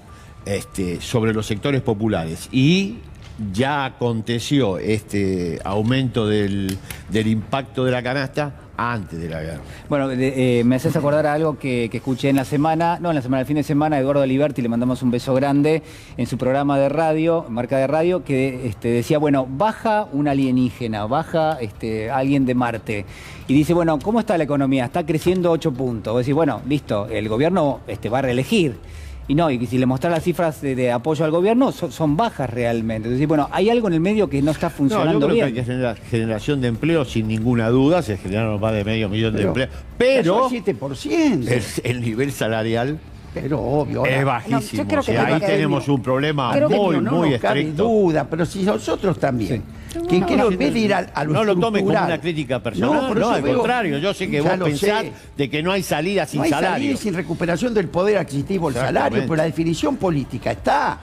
sobre los sectores populares. Y ya aconteció este aumento del impacto de la canasta antes de la guerra. Bueno, me haces acordar a algo que escuché el fin de semana, Eduardo Aliberti, le mandamos un beso grande, en su programa de radio, marca de radio, que decía, bueno, baja un alienígena, baja alguien de Marte, y dice, bueno, ¿cómo está la economía? Está creciendo 8 puntos. Vos decís, bueno, listo, el gobierno va a reelegir. Y no, y si le mostrás las cifras de apoyo al gobierno, son bajas realmente. Entonces, bueno, hay algo en el medio que no está funcionando bien. Yo creo que hay generación de empleo, sin ninguna duda, se generaron más de medio millón de empleos. Pero 7%. El nivel salarial es bajísimo. No, ahí tenemos un problema muy estricto. Cabe duda, pero si nosotros también. Que creo, en vez de ir a lo no lo tomes como una crítica personal, no, al contrario, yo sé que vos pensás de que no hay salida sin salario. No hay salida sin recuperación del poder adquisitivo, el salario, pero la definición política está.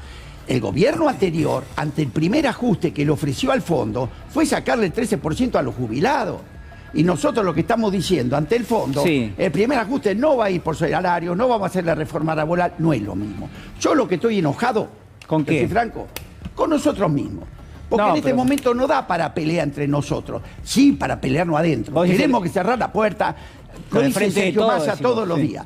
El gobierno anterior, ante el primer ajuste que le ofreció al fondo, fue sacarle el 13% a los jubilados. Y nosotros lo que estamos diciendo ante el fondo, el primer ajuste no va a ir por salario, no vamos a hacer la reforma laboral, no es lo mismo. Yo lo que estoy enojado, ¿con qué? Franco, con nosotros mismos. Porque en este momento no da para pelear entre nosotros, sí para pelearnos adentro. Tenemos que cerrar la puerta, lo dice Sergio Massa todos los días.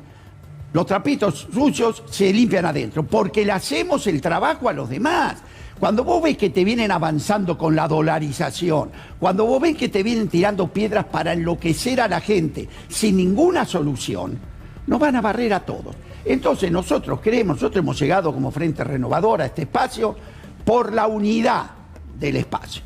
Los trapitos sucios se limpian adentro, porque le hacemos el trabajo a los demás. Cuando vos ves que te vienen avanzando con la dolarización, cuando vos ves que te vienen tirando piedras para enloquecer a la gente sin ninguna solución, nos van a barrer a todos. Entonces nosotros hemos llegado como Frente Renovador a este espacio por la unidad del espacio.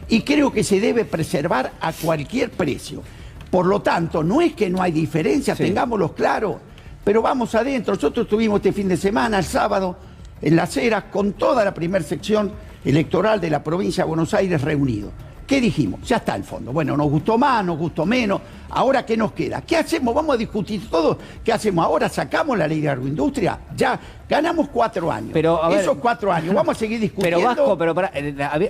Y creo que se debe preservar a cualquier precio. Por lo tanto, no es que no hay diferencias, tengámoslo claro, pero vamos adentro. Nosotros estuvimos este fin de semana, el sábado, en Las Heras, con toda la primera sección electoral de la provincia de Buenos Aires reunido. ¿Qué dijimos? Ya está el fondo. Bueno, nos gustó más, nos gustó menos. Ahora, ¿qué nos queda? ¿Qué hacemos? Vamos a discutir todo. ¿Qué hacemos? Ahora sacamos la ley de agroindustria. Ya ganamos 4 años. Pero, a ver, esos 4 años vamos a seguir discutiendo. Pero Vasco,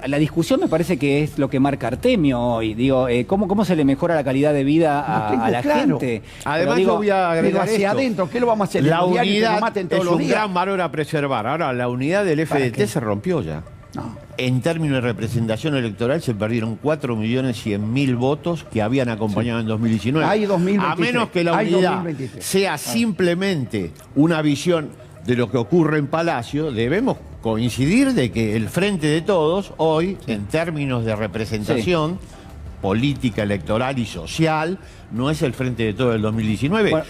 la discusión me parece que es lo que marca Artemio hoy. Digo, ¿cómo se le mejora la calidad de vida a la gente? Además, yo voy a agregar hacia adentro, ¿qué lo vamos a hacer? La unidad es un gran valor a preservar. Ahora, la unidad del FDT se rompió ya. No. en términos de representación electoral se perdieron 4.100.000 votos que habían acompañado en 2019. Hay 2023. A menos que la unidad 2023. sea simplemente una visión de lo que ocurre en Palacio, debemos coincidir de que el Frente de Todos hoy, en términos de representación política, electoral y social, no es el Frente de Todos del 2019. Bueno,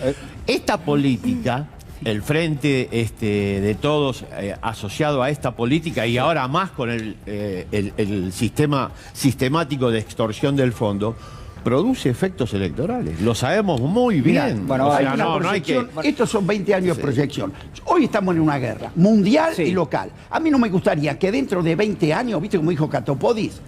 esta política, el Frente de Todos asociado a esta política y ahora más con el sistema sistemático de extorsión del fondo, produce efectos electorales. Lo sabemos muy bien. Mirá, bueno, hay una proyección. Estos son 20 años de proyección. Hoy estamos en una guerra mundial y local. A mí no me gustaría que dentro de 20 años, viste como dijo Catopodis,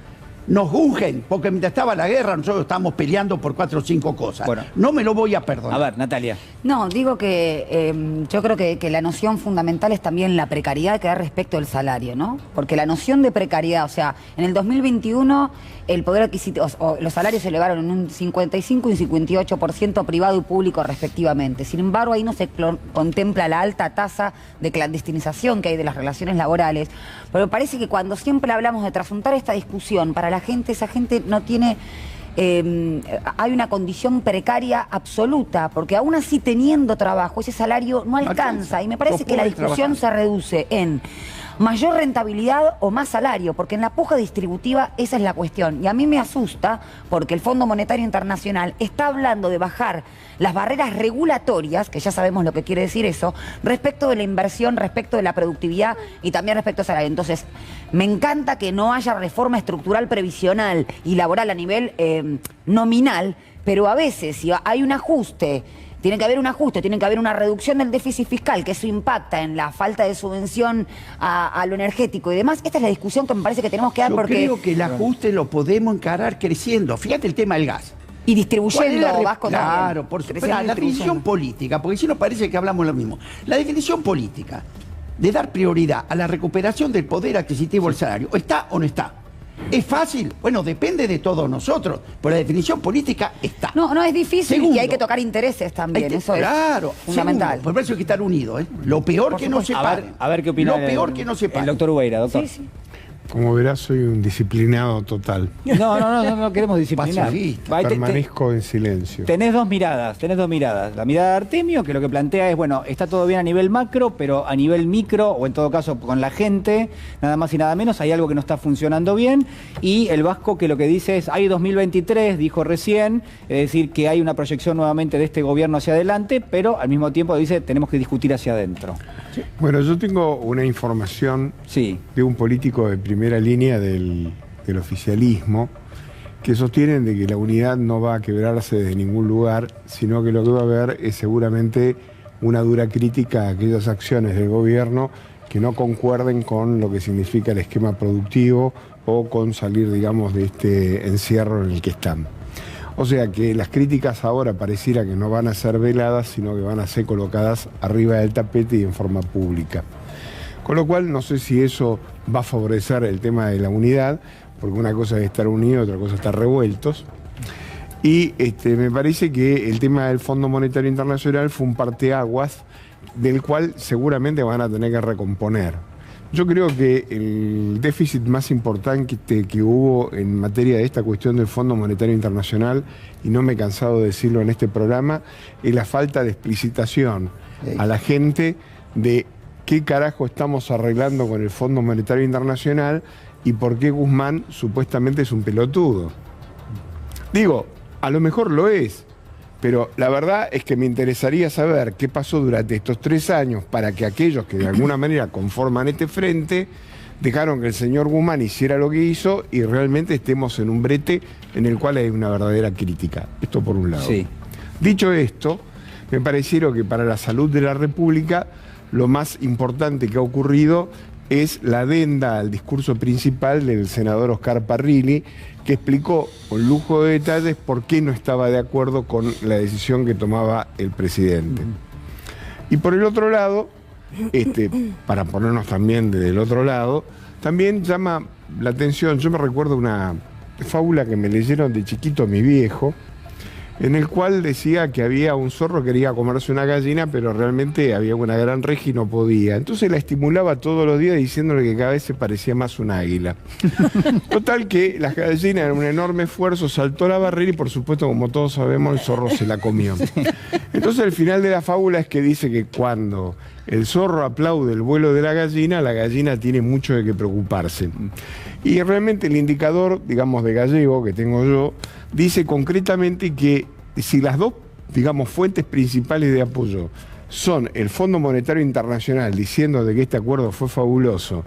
nos juzguen, porque mientras estaba la guerra nosotros estábamos peleando por 4 o 5 cosas. Bueno, no me lo voy a perdonar. A ver, Natalia. No, digo que yo creo que la noción fundamental es también la precariedad que da respecto al salario, ¿no? Porque la noción de precariedad, o sea, en el 2021 el poder adquisitivo, los salarios se elevaron en un 55 y un 58% privado y público respectivamente. Sin embargo, ahí no se contempla la alta tasa de clandestinización que hay de las relaciones laborales. Pero me parece que cuando siempre hablamos de trasuntar esta discusión, para la gente, esa gente no tiene... hay una condición precaria absoluta, porque aún así teniendo trabajo, ese salario no alcanza. Y me parece que la discusión se reduce en mayor rentabilidad o más salario, porque en la puja distributiva esa es la cuestión. Y a mí me asusta porque el Fondo Monetario Internacional está hablando de bajar las barreras regulatorias, que ya sabemos lo que quiere decir eso, respecto de la inversión, respecto de la productividad y también respecto al salario. Entonces, me encanta que no haya reforma estructural previsional y laboral a nivel nominal, pero a veces si hay un ajuste, tiene que haber un ajuste, tiene que haber una reducción del déficit fiscal, que eso impacta en la falta de subvención a lo energético y demás. Esta es la discusión que me parece que tenemos que dar. Yo porque creo que el ajuste lo podemos encarar creciendo. Fíjate el tema del gas. Y distribuyendo, Vasco, claro, por supuesto. La definición política, porque si no parece que hablamos lo mismo. La definición política de dar prioridad a la recuperación del poder adquisitivo del salario, ¿está o no está? ¿Es fácil? Bueno, depende de todos nosotros, pero la definición política está. No es difícil. Segundo, y hay que tocar intereses también, eso claro, es fundamental. Segundo, por eso hay que estar unidos, ¿eh? Lo peor que no se pare. A ver qué opina Lo peor que no se pare. El doctor Ubeira, doctor. Sí. Como verás, soy un disciplinado total. No queremos disciplinar. Permanezco en silencio. Tenés dos miradas. La mirada de Artemio, que lo que plantea es, bueno, está todo bien a nivel macro, pero a nivel micro, o en todo caso con la gente, nada más y nada menos, hay algo que no está funcionando bien. Y el Vasco, que lo que dice es, hay 2023, dijo recién, es decir, que hay una proyección nuevamente de este gobierno hacia adelante, pero al mismo tiempo dice, tenemos que discutir hacia adentro. Sí. Bueno, yo tengo una información de un político de primera línea del oficialismo que sostienen de que la unidad no va a quebrarse desde ningún lugar, sino que lo que va a haber es seguramente una dura crítica a aquellas acciones del gobierno que no concuerden con lo que significa el esquema productivo o con salir, digamos, de este encierro en el que están. O sea que las críticas ahora pareciera que no van a ser veladas, sino que van a ser colocadas arriba del tapete y en forma pública. Con lo cual no sé si eso va a favorecer el tema de la unidad, porque una cosa es estar unidos, otra cosa es estar revueltos. Y me parece que el tema del Fondo Monetario Internacional fue un parteaguas del cual seguramente van a tener que recomponer. Yo creo que el déficit más importante que hubo en materia de esta cuestión del Fondo Monetario Internacional, y no me he cansado de decirlo en este programa, es la falta de explicitación a la gente de qué carajo estamos arreglando con el Fondo Monetario Internacional y por qué Guzmán supuestamente es un pelotudo. Digo, a lo mejor lo es, pero la verdad es que me interesaría saber qué pasó durante estos 3 años para que aquellos que de alguna manera conforman este frente dejaron que el señor Guzmán hiciera lo que hizo y realmente estemos en un brete en el cual hay una verdadera crítica. Esto por un lado. Sí. Dicho esto, me parecieron que para la salud de la República lo más importante que ha ocurrido es la adenda al discurso principal del senador Oscar Parrilli, que explicó con lujo de detalles por qué no estaba de acuerdo con la decisión que tomaba el presidente. Y por el otro lado, para ponernos también del otro lado, también llama la atención, yo me recuerdo una fábula que me leyeron de chiquito mi viejo, en el cual decía que había un zorro que quería comerse una gallina, pero realmente había una gran reja y no podía. Entonces la estimulaba todos los días diciéndole que cada vez se parecía más un águila. Total que la gallina, en un enorme esfuerzo, saltó la barrera y, por supuesto, como todos sabemos, el zorro se la comió. Entonces el final de la fábula es que dice que cuando el zorro aplaude el vuelo de la gallina tiene mucho de qué preocuparse. Y realmente el indicador, digamos, de Gallego que tengo yo, dice concretamente que si las dos, digamos, fuentes principales de apoyo son el Fondo Monetario Internacional diciendo de que este acuerdo fue fabuloso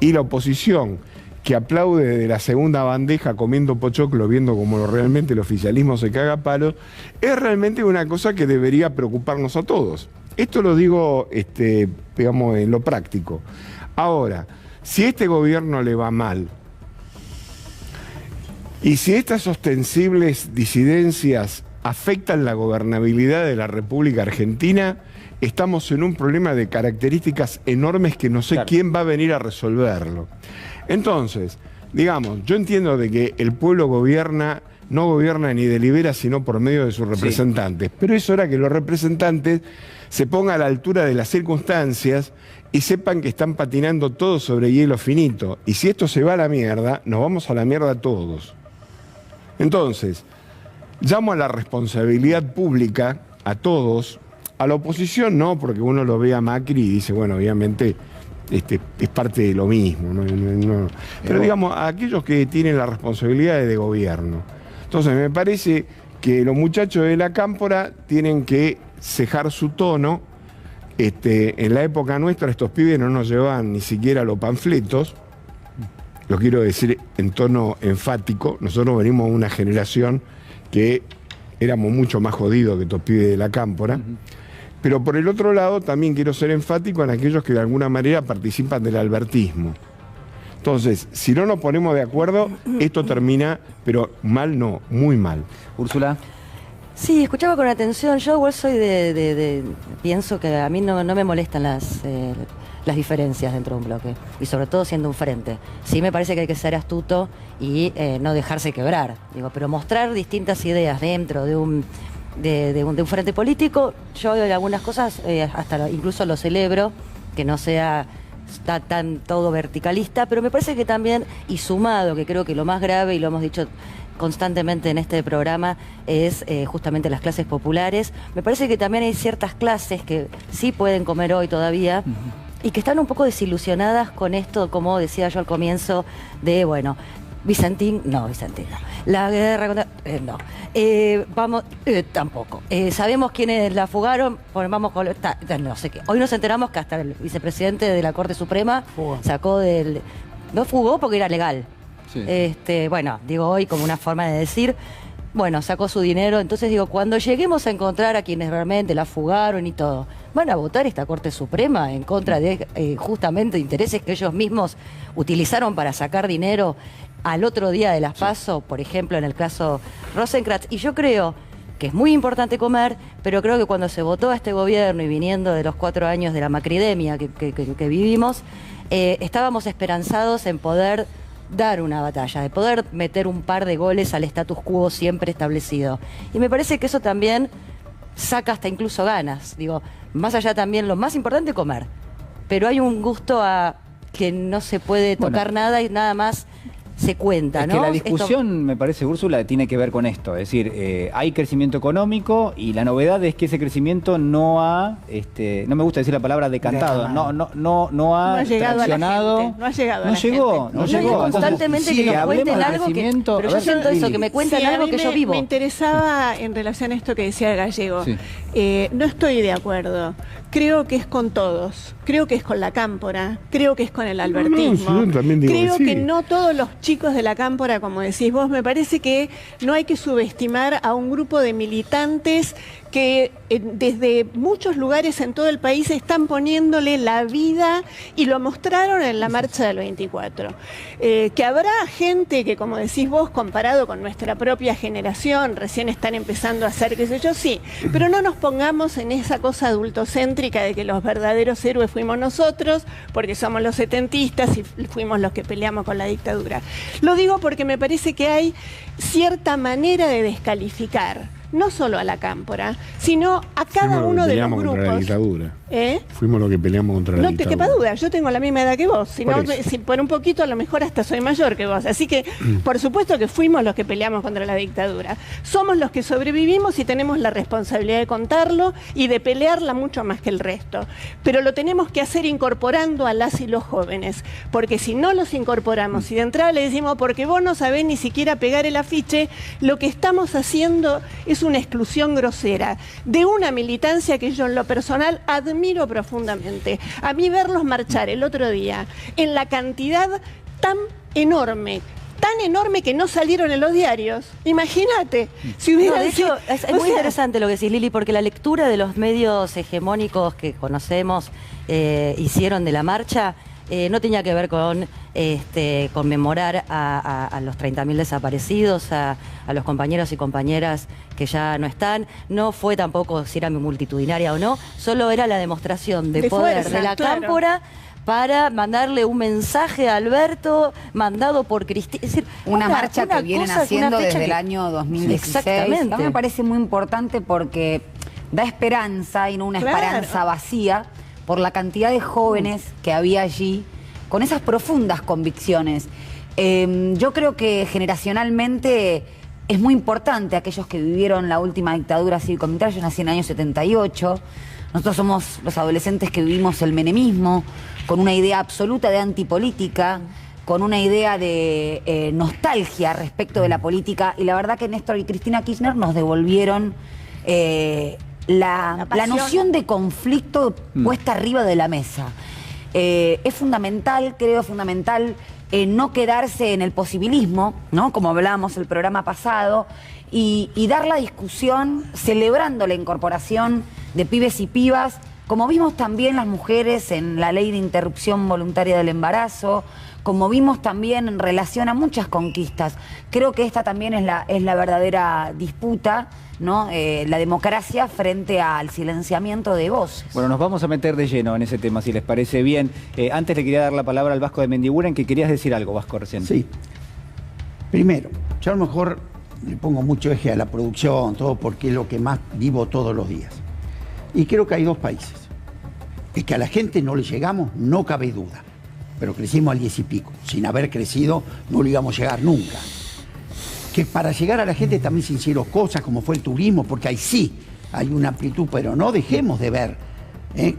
y la oposición que aplaude de la segunda bandeja comiendo pochoclo, viendo como realmente el oficialismo se caga a palos, es realmente una cosa que debería preocuparnos a todos. Esto lo digo, digamos, en lo práctico. Ahora, si este gobierno le va mal, y si estas ostensibles disidencias afectan la gobernabilidad de la República Argentina, estamos en un problema de características enormes que no sé quién va a venir a resolverlo. Entonces, digamos, yo entiendo de que el pueblo no gobierna ni delibera sino por medio de sus representantes, pero es hora que los representantes se pongan a la altura de las circunstancias y sepan que están patinando todos sobre hielo finito. Y si esto se va a la mierda, nos vamos a la mierda todos. Entonces, llamo a la responsabilidad pública a todos, a la oposición no, porque uno lo ve a Macri y dice, bueno, obviamente es parte de lo mismo, ¿no? Pero digamos, a aquellos que tienen la responsabilidad de gobierno. Entonces, me parece que los muchachos de la Cámpora tienen que cejar su tono. En la época nuestra estos pibes no nos llevaban ni siquiera los panfletos, lo quiero decir en tono enfático. Nosotros venimos de una generación que éramos mucho más jodidos que estos pibes de la Cámpora. Pero por el otro lado también quiero ser enfático en aquellos que de alguna manera participan del albertismo. Entonces, si no nos ponemos de acuerdo, esto termina, pero mal no, muy mal. Úrsula. Sí, escuchaba con atención. Yo igual soy pienso que a mí no me molestan las diferencias dentro de un bloque, y sobre todo siendo un frente. Sí me parece que hay que ser astuto y no dejarse quebrar, pero mostrar distintas ideas dentro de un frente político. Yo en algunas cosas hasta incluso lo celebro, que no sea tan todo verticalista, pero me parece que también, y sumado, que creo que lo más grave, y lo hemos dicho constantemente en este programa, es justamente las clases populares. Me parece que también hay ciertas clases que sí pueden comer hoy todavía, y que están un poco desilusionadas con esto, como decía yo al comienzo, de, bueno, Vicentín no. La guerra contra... no. Vamos, tampoco. Sabemos quiénes la fugaron, vamos con... no sé qué. Hoy nos enteramos que hasta el vicepresidente de la Corte Suprema sacó del... No fugó porque era legal. Sí. Bueno, digo hoy como una forma de decir, bueno, sacó su dinero. Entonces digo, cuando lleguemos a encontrar a quienes realmente la fugaron y todo, van a votar esta Corte Suprema en contra de justamente intereses que ellos mismos utilizaron para sacar dinero al otro día de las PASO, por ejemplo, en el caso Rosenkrantz. Y yo creo que es muy importante comer, pero creo que cuando se votó a este gobierno y viniendo de los 4 años de la macridemia que vivimos, estábamos esperanzados en poder dar una batalla, de poder meter un par de goles al status quo siempre establecido. Y me parece que eso también saca hasta incluso ganas. Digo, más allá también, lo más importante, comer. Pero hay un gusto a que no se puede tocar nada y nada más se cuenta, ¿no? Que la discusión, me parece, Úrsula, tiene que ver con esto. Es decir, hay crecimiento económico y la novedad es que ese crecimiento no ha, no me gusta decir la palabra decantado, no ha traccionado. No ha llegado a la gente. No llegó. Constantemente que nos cuenten algo pero yo siento eso, que me cuenten algo que yo vivo. Me interesaba en relación a esto que decía Gallego. Sí. No estoy de acuerdo. Creo que es con todos. Creo que es con la Cámpora. Creo que es con el albertismo. Creo que no todos los chicos de la Cámpora, como decís vos. Me parece que no hay que subestimar a un grupo de militantes que desde muchos lugares en todo el país están poniéndole la vida y lo mostraron en la marcha del 24. Que habrá gente que, como decís vos, comparado con nuestra propia generación, recién están empezando a hacer, qué sé yo, sí, pero no nos pongamos en esa cosa adultocéntrica de que los verdaderos héroes fuimos nosotros, porque somos los setentistas y fuimos los que peleamos con la dictadura. Lo digo porque me parece que hay cierta manera de descalificar no solo a la cámpora, sino a cada uno de los grupos. Contra la dictadura. Fuimos los que peleamos contra la dictadura. No te quepa duda, yo tengo la misma edad que vos, si por un poquito a lo mejor hasta soy mayor que vos, así que por supuesto que fuimos los que peleamos contra la dictadura. Somos los que sobrevivimos y tenemos la responsabilidad de contarlo y de pelearla mucho más que el resto. Pero lo tenemos que hacer incorporando a las y los jóvenes, porque si no los incorporamos y de entrada le decimos porque vos no sabés ni siquiera pegar el afiche, lo que estamos haciendo es una exclusión grosera de una militancia que yo en lo personal admiro profundamente. A mí verlos marchar el otro día en la cantidad tan enorme que no salieron en los diarios. Imagínate, si hubiera hecho, es muy interesante lo que decís, Lili, porque la lectura de los medios hegemónicos que conocemos hicieron de la marcha no tenía que ver con conmemorar a los 30.000 desaparecidos, a los compañeros y compañeras que ya no están. No fue tampoco si era multitudinaria o no, solo era la demostración de poder fuerza, de la cámpora para mandarle un mensaje a Alberto mandado por Cristina. Es decir, una marcha que vienen haciendo desde el año 2016. Exactamente. A mí me parece muy importante porque da esperanza y no una esperanza vacía por la cantidad de jóvenes que había allí con esas profundas convicciones. Yo creo que generacionalmente es muy importante aquellos que vivieron la última dictadura cívico-militar. Yo nací en el año 78. Nosotros somos los adolescentes que vivimos el menemismo, con una idea absoluta de antipolítica, con una idea de nostalgia respecto de la política, y la verdad que Néstor y Cristina Kirchner nos devolvieron la noción de conflicto puesta arriba de la mesa. Es fundamental, creo fundamental, no quedarse en el posibilismo, ¿no? Como hablábamos el programa pasado, y dar la discusión celebrando la incorporación de pibes y pibas, como vimos también las mujeres en la ley de interrupción voluntaria del embarazo, como vimos también en relación a muchas conquistas. Creo que esta también es la verdadera disputa, ¿no? La democracia frente al silenciamiento de voces. Bueno, nos vamos a meter de lleno en ese tema, si les parece bien. Antes le quería dar la palabra al Vasco de Mendiguren, que querías decir algo, Vasco, recién. Sí. Primero, yo a lo mejor le pongo mucho eje a la producción, todo, porque es lo que más vivo todos los días. Y creo que hay dos países. Es que a la gente no le llegamos, no cabe duda. Pero crecimos al 10 y pico. Sin haber crecido, no le íbamos a llegar nunca. Que para llegar a la gente también se hicieron cosas, como fue el turismo, porque ahí sí hay una amplitud, pero no dejemos de ver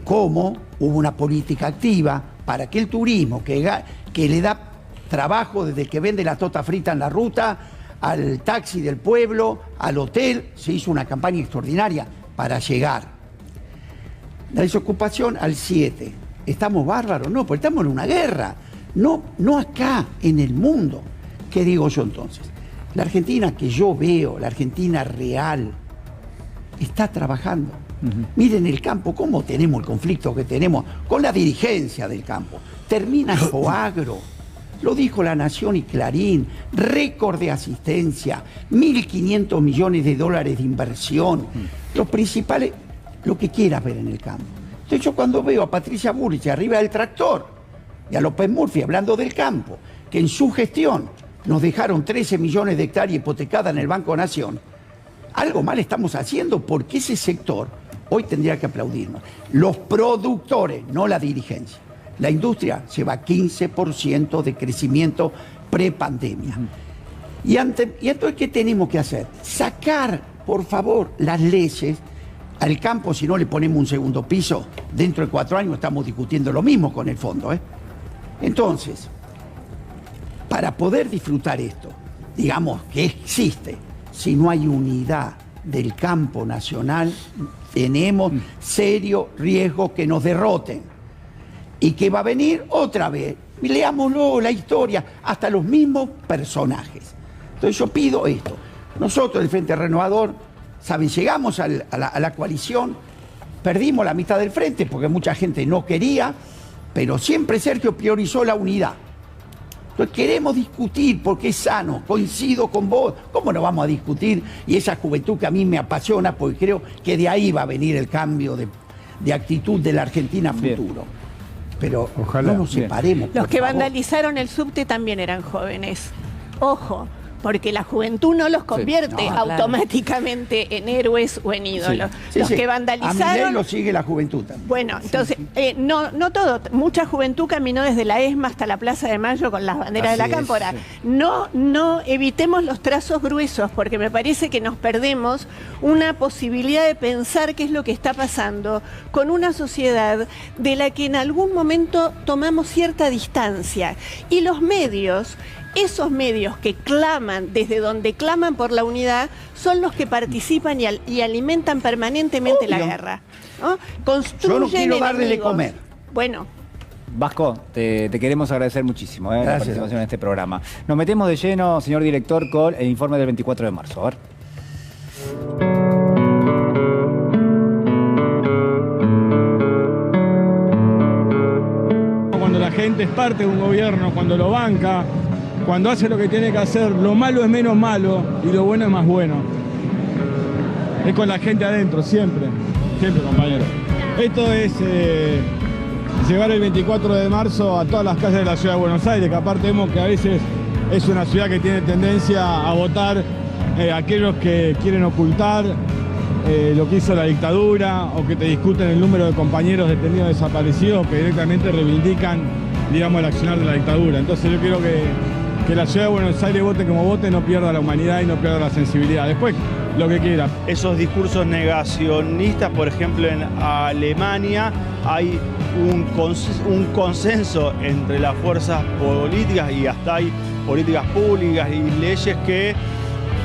cómo hubo una política activa para que el turismo, que le da trabajo desde que vende la tota frita en la ruta, al taxi del pueblo, al hotel, se hizo una campaña extraordinaria para llegar. La desocupación al 7. ¿Estamos bárbaros? No, porque estamos en una guerra. No acá, en el mundo. ¿Qué digo yo entonces? La Argentina que yo veo, la Argentina real, está trabajando. Miren el campo, cómo tenemos el conflicto que tenemos con la dirigencia del campo. Termina Coagro, lo dijo La Nación y Clarín, récord de asistencia, 1.500 millones de dólares de inversión. Los principales, lo que quieras ver en el campo. Entonces yo cuando veo a Patricia Bullrich arriba del tractor y a López Murphy hablando del campo, que en su gestión nos dejaron 13 millones de hectáreas hipotecadas en el Banco Nación, algo mal estamos haciendo, porque ese sector hoy tendría que aplaudirnos. Los productores, no la dirigencia. La industria lleva 15% de crecimiento prepandemia. Y entonces, ¿qué tenemos que hacer? Sacar, por favor, las leyes al campo. Si no le ponemos un segundo piso, dentro de 4 años estamos discutiendo lo mismo con el fondo. Entonces, para poder disfrutar esto, digamos que existe, si no hay unidad del campo nacional, tenemos serio riesgo que nos derroten. Y que va a venir otra vez. Leámoslo, la historia, hasta los mismos personajes. Entonces yo pido esto. Nosotros, el Frente Renovador, ¿saben? Llegamos a la coalición, perdimos la mitad del frente porque mucha gente no quería, pero siempre Sergio priorizó la unidad. Entonces queremos discutir porque es sano, coincido con vos. ¿Cómo no vamos a discutir? Y esa juventud que a mí me apasiona, porque creo que de ahí va a venir el cambio de actitud de la Argentina futuro. Pero ojalá no nos separemos. Los que vandalizaron el subte también eran jóvenes. Ojo, porque la juventud no los convierte automáticamente en héroes o en ídolos. Los que vandalizaron... A Milei lo sigue la juventud también. Bueno, entonces, no todo. Mucha juventud caminó desde la ESMA hasta la Plaza de Mayo con las banderas de la Cámpora. No evitemos los trazos gruesos, porque me parece que nos perdemos una posibilidad de pensar qué es lo que está pasando con una sociedad de la que en algún momento tomamos cierta distancia. Y los medios, esos medios que claman, desde donde claman por la unidad, son los que participan y alimentan permanentemente la guerra, ¿no? Construyen Yo no quiero darle de enemigos. comer. Bueno. Vasco, te queremos agradecer muchísimo la participación en este programa. Nos metemos de lleno, señor director, con el informe del 24 de marzo. A ver. Cuando la gente es parte de un gobierno, cuando lo banca, cuando hace lo que tiene que hacer, lo malo es menos malo y lo bueno es más bueno. Es con la gente adentro, siempre, compañero. Esto es llevar el 24 de marzo a todas las calles de la ciudad de Buenos Aires, que aparte vemos que a veces es una ciudad que tiene tendencia a votar aquellos que quieren ocultar lo que hizo la dictadura, o que te discuten el número de compañeros detenidos desaparecidos, que directamente reivindican, digamos, el accionar de la dictadura. Entonces yo quiero que la ciudad de Buenos Aires, vote como vote, no pierda la humanidad y no pierda la sensibilidad. Después, lo que quiera. Esos discursos negacionistas, por ejemplo, en Alemania hay un consenso entre las fuerzas políticas, y hasta hay políticas públicas y leyes que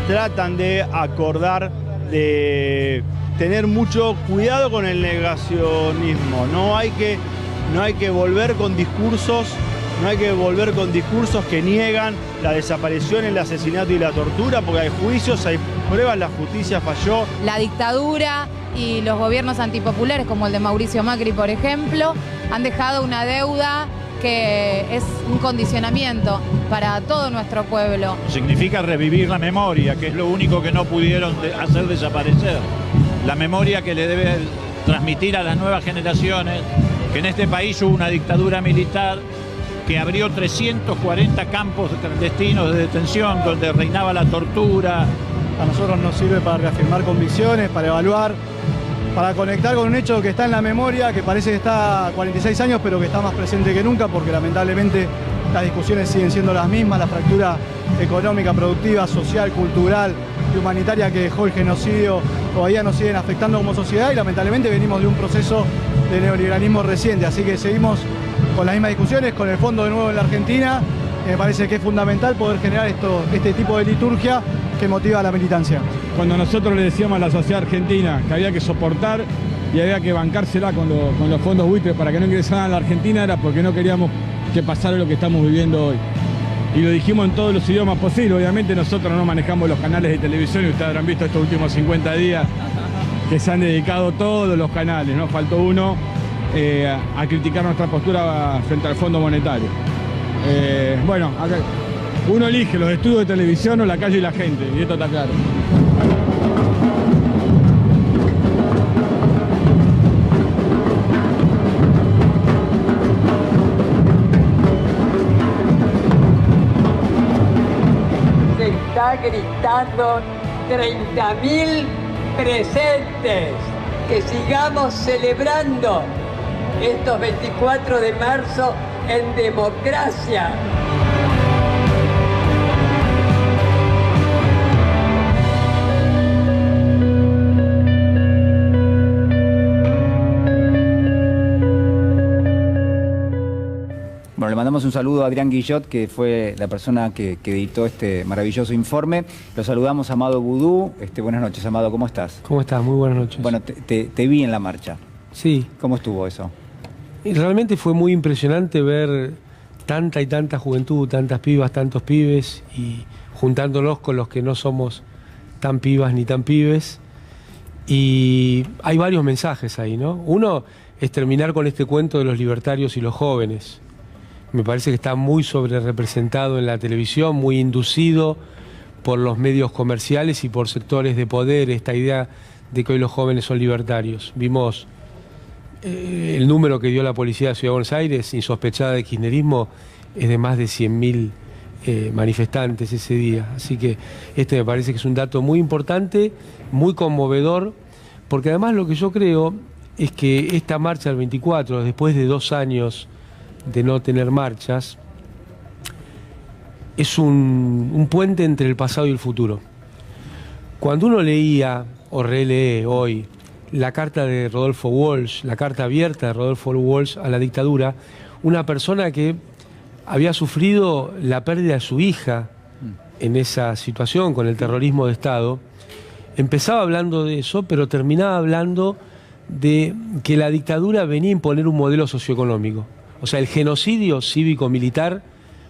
tratan de acordar, de tener mucho cuidado con el negacionismo. No hay que volver con discursos que niegan la desaparición, el asesinato y la tortura, porque hay juicios, hay pruebas, la justicia falló. La dictadura y los gobiernos antipopulares, como el de Mauricio Macri, por ejemplo, han dejado una deuda que es un condicionamiento para todo nuestro pueblo. Significa revivir la memoria, que es lo único que no pudieron hacer desaparecer. La memoria que le debe transmitir a las nuevas generaciones que en este país hubo una dictadura militar que abrió 340 campos clandestinos de detención donde reinaba la tortura. A nosotros nos sirve para reafirmar convicciones, para evaluar, para conectar con un hecho que está en la memoria, que parece que está a 46 años, pero que está más presente que nunca, porque lamentablemente las discusiones siguen siendo las mismas, la fractura económica, productiva, social, cultural y humanitaria que dejó el genocidio todavía nos siguen afectando como sociedad, y lamentablemente venimos de un proceso de neoliberalismo reciente, así que seguimos con las mismas discusiones, con el fondo de nuevo en la Argentina. Me parece que es fundamental poder generar este tipo de liturgia que motiva a la militancia. Cuando nosotros le decíamos a la sociedad argentina que había que soportar y había que bancársela con los fondos buitres para que no ingresaran a la Argentina, era porque no queríamos que pasara lo que estamos viviendo hoy. Y lo dijimos en todos los idiomas posibles. Obviamente nosotros no manejamos los canales de televisión, y ustedes habrán visto estos últimos 50 días que se han dedicado todos los canales, no faltó uno, a criticar nuestra postura frente al Fondo Monetario. Bueno, acá uno elige los estudios de televisión o la calle y la gente, y esto está claro. Se está gritando 30.000 presentes, que sigamos celebrando estos 24 de marzo en democracia. Bueno, le mandamos un saludo a Adrián Guillot, que fue la persona que editó este maravilloso informe. Lo saludamos a Amado Boudou. Buenas noches, Amado, ¿cómo estás? ¿Cómo estás? Muy buenas noches. Bueno, te vi en la marcha. Sí. ¿Cómo estuvo eso? Y realmente fue muy impresionante ver tanta y tanta juventud, tantas pibas, tantos pibes, y juntándonos con los que no somos tan pibas ni tan pibes. Y hay varios mensajes ahí, ¿no? Uno es terminar con este cuento de los libertarios y los jóvenes. Me parece que está muy sobrerepresentado en la televisión, muy inducido por los medios comerciales y por sectores de poder, esta idea de que hoy los jóvenes son libertarios. Vimos el número que dio la policía de la Ciudad de Buenos Aires, insospechada de kirchnerismo, es de más de 100.000 manifestantes ese día. Así que este me parece que es un dato muy importante, muy conmovedor, porque además lo que yo creo es que esta marcha del 24, después de 2 años de no tener marchas, es un puente entre el pasado y el futuro. Cuando uno leía o relee hoy la carta de Rodolfo Walsh, la carta abierta de Rodolfo Walsh a la dictadura, una persona que había sufrido la pérdida de su hija en esa situación con el terrorismo de Estado, empezaba hablando de eso, pero terminaba hablando de que la dictadura venía a imponer un modelo socioeconómico. O sea, el genocidio cívico-militar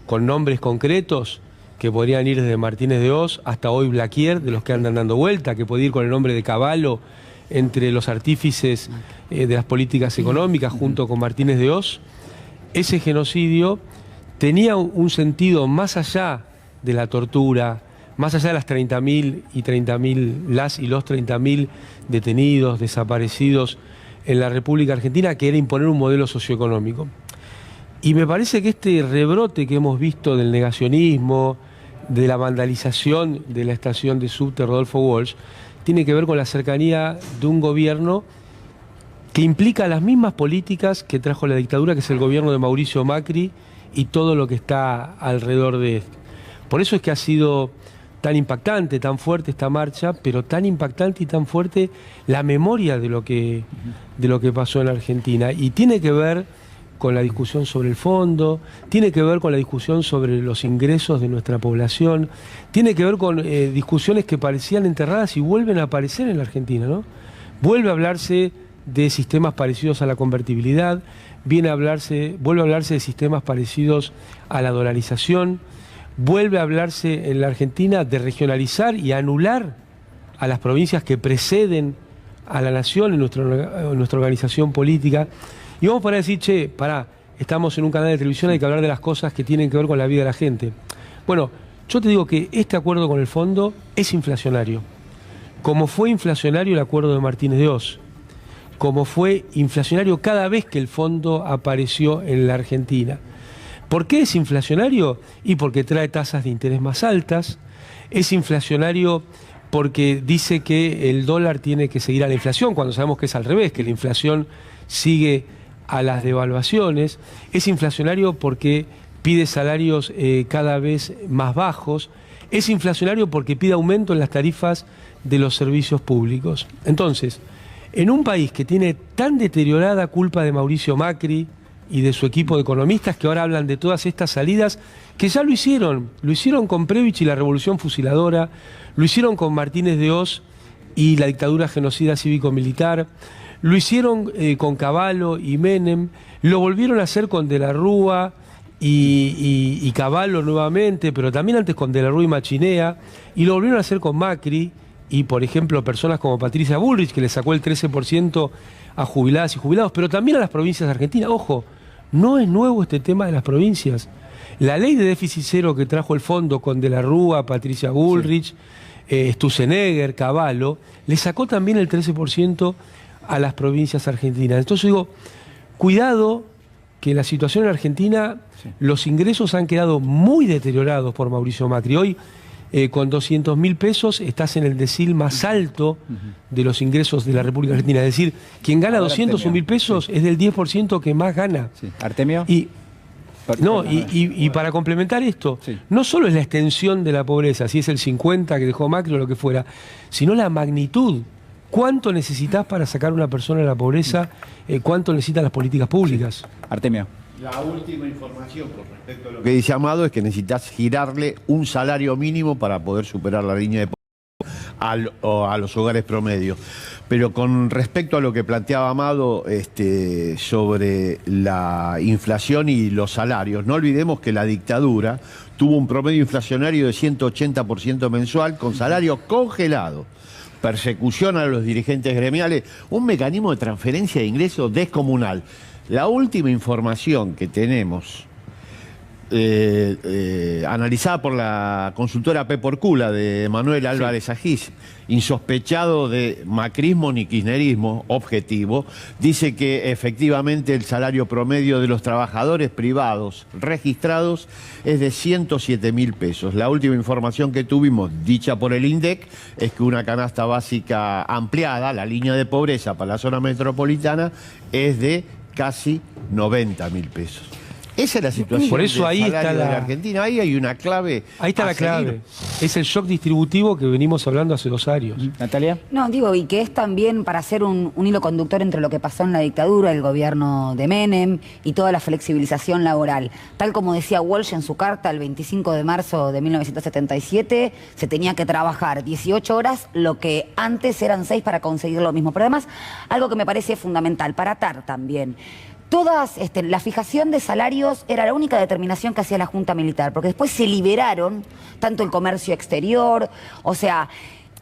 con nombres concretos que podrían ir desde Martínez de Oz hasta hoy Blaquier, de los que andan dando vuelta, que puede ir con el nombre de Cavallo entre los artífices de las políticas económicas junto con Martínez de Oz. Ese genocidio tenía un sentido más allá de la tortura, más allá de las 30.000 y 30.000, las y los 30.000 detenidos, desaparecidos en la República Argentina, que era imponer un modelo socioeconómico. Y me parece que este rebrote que hemos visto del negacionismo, de la vandalización de la estación de subte Rodolfo Walsh, tiene que ver con la cercanía de un gobierno que implica las mismas políticas que trajo la dictadura, que es el gobierno de Mauricio Macri y todo lo que está alrededor de esto. Por eso es que ha sido tan impactante, tan fuerte esta marcha, pero tan impactante y tan fuerte la memoria de lo que pasó en Argentina. Y tiene que ver con la discusión sobre el fondo, tiene que ver con la discusión sobre los ingresos de nuestra población, tiene que ver con discusiones que parecían enterradas y vuelven a aparecer en la Argentina, ¿no? Vuelve a hablarse de sistemas parecidos a la convertibilidad, vuelve a hablarse de sistemas parecidos a la dolarización, vuelve a hablarse en la Argentina de regionalizar y anular a las provincias que preceden a la nación en nuestra organización política. Y vamos para decir, che, pará, estamos en un canal de televisión, hay que hablar de las cosas que tienen que ver con la vida de la gente. Bueno, yo te digo que este acuerdo con el fondo es inflacionario. Como fue inflacionario el acuerdo de Martínez de Oz, como fue inflacionario cada vez que el fondo apareció en la Argentina. ¿Por qué es inflacionario? Y porque trae tasas de interés más altas. Es inflacionario porque dice que el dólar tiene que seguir a la inflación, cuando sabemos que es al revés, que la inflación sigue a las devaluaciones. Es inflacionario porque pide salarios cada vez más bajos. Es inflacionario porque pide aumento en las tarifas de los servicios públicos. Entonces, en un país que tiene tan deteriorada culpa de Mauricio Macri y de su equipo de economistas que ahora hablan de todas estas salidas, que ya lo hicieron con Prebisch y la revolución fusiladora, lo hicieron con Martínez de Oz y la dictadura genocida cívico-militar, lo hicieron con Cavallo y Menem, lo volvieron a hacer con De la Rúa y Cavallo nuevamente, pero también antes con De la Rúa y Machinea, y lo volvieron a hacer con Macri y, por ejemplo, personas como Patricia Bullrich, que le sacó el 13% a jubiladas y jubilados, pero también a las provincias de Argentina. Ojo, no es nuevo este tema de las provincias. La ley de déficit cero que trajo el fondo con De la Rúa, Patricia Bullrich, Sturzenegger, Cavallo, le sacó también el 13% a las provincias argentinas. Entonces digo, cuidado, que la situación en Argentina, los ingresos han quedado muy deteriorados por Mauricio Macri. Hoy, con 200.000 pesos, estás en el decil más alto de los ingresos de la República Argentina. Es decir, quien gana 201.000 pesos es del 10% que más gana. Sí. Artemio. Y para complementar esto, no solo es la extensión de la pobreza, si es el 50 que dejó Macri o lo que fuera, sino la magnitud. ¿Cuánto necesitas para sacar a una persona de la pobreza? ¿Cuánto necesitan las políticas públicas? Artemio. La última información con respecto a lo que dice Amado es que necesitas girarle un salario mínimo para poder superar la línea de pobreza a los hogares promedio. Pero con respecto a lo que planteaba Amado sobre la inflación y los salarios, no olvidemos que la dictadura tuvo un promedio inflacionario de 180% mensual con salario congelado, persecución a los dirigentes gremiales, un mecanismo de transferencia de ingresos descomunal. La última información que tenemos analizada por la consultora P por Q, la de Manuel Álvarez Agís, insospechado de macrismo ni kirchnerismo, objetivo, dice que efectivamente el salario promedio de los trabajadores privados registrados es de 107.000 pesos. La última información que tuvimos, dicha por el INDEC, es que una canasta básica ampliada, la línea de pobreza para la zona metropolitana, es de casi 90.000 pesos. Esa es la situación. Por eso ahí está de la Argentina. Ahí hay una clave. Ahí está la clave. Es el shock distributivo que venimos hablando hace 2 años. Natalia. No, digo, y que es también para hacer un hilo conductor entre lo que pasó en la dictadura, el gobierno de Menem y toda la flexibilización laboral. Tal como decía Walsh en su carta el 25 de marzo de 1977, se tenía que trabajar 18 horas, lo que antes eran 6 para conseguir lo mismo. Pero además, algo que me parece fundamental, para atar también. La fijación de salarios era la única determinación que hacía la Junta Militar, porque después se liberaron tanto el comercio exterior, o sea,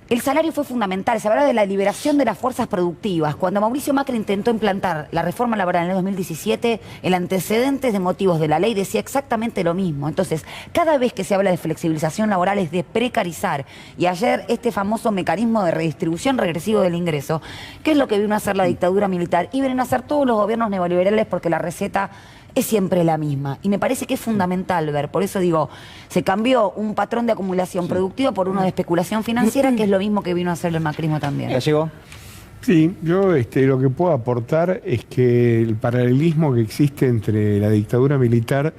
el salario fue fundamental. Se habla de la liberación de las fuerzas productivas. Cuando Mauricio Macri intentó implantar la reforma laboral en el 2017, el antecedente de motivos de la ley decía exactamente lo mismo. Entonces, cada vez que se habla de flexibilización laboral es de precarizar. Y ayer este famoso mecanismo de redistribución regresivo del ingreso, que es lo que vino a hacer la dictadura militar y vienen a hacer todos los gobiernos neoliberales, porque la receta es siempre la misma. Y me parece que es fundamental ver, por eso digo, se cambió un patrón de acumulación productiva por uno de especulación financiera, que es lo mismo que vino a hacer el macrismo también. ¿Ya llegó? Sí, yo lo que puedo aportar es que el paralelismo que existe entre la dictadura militar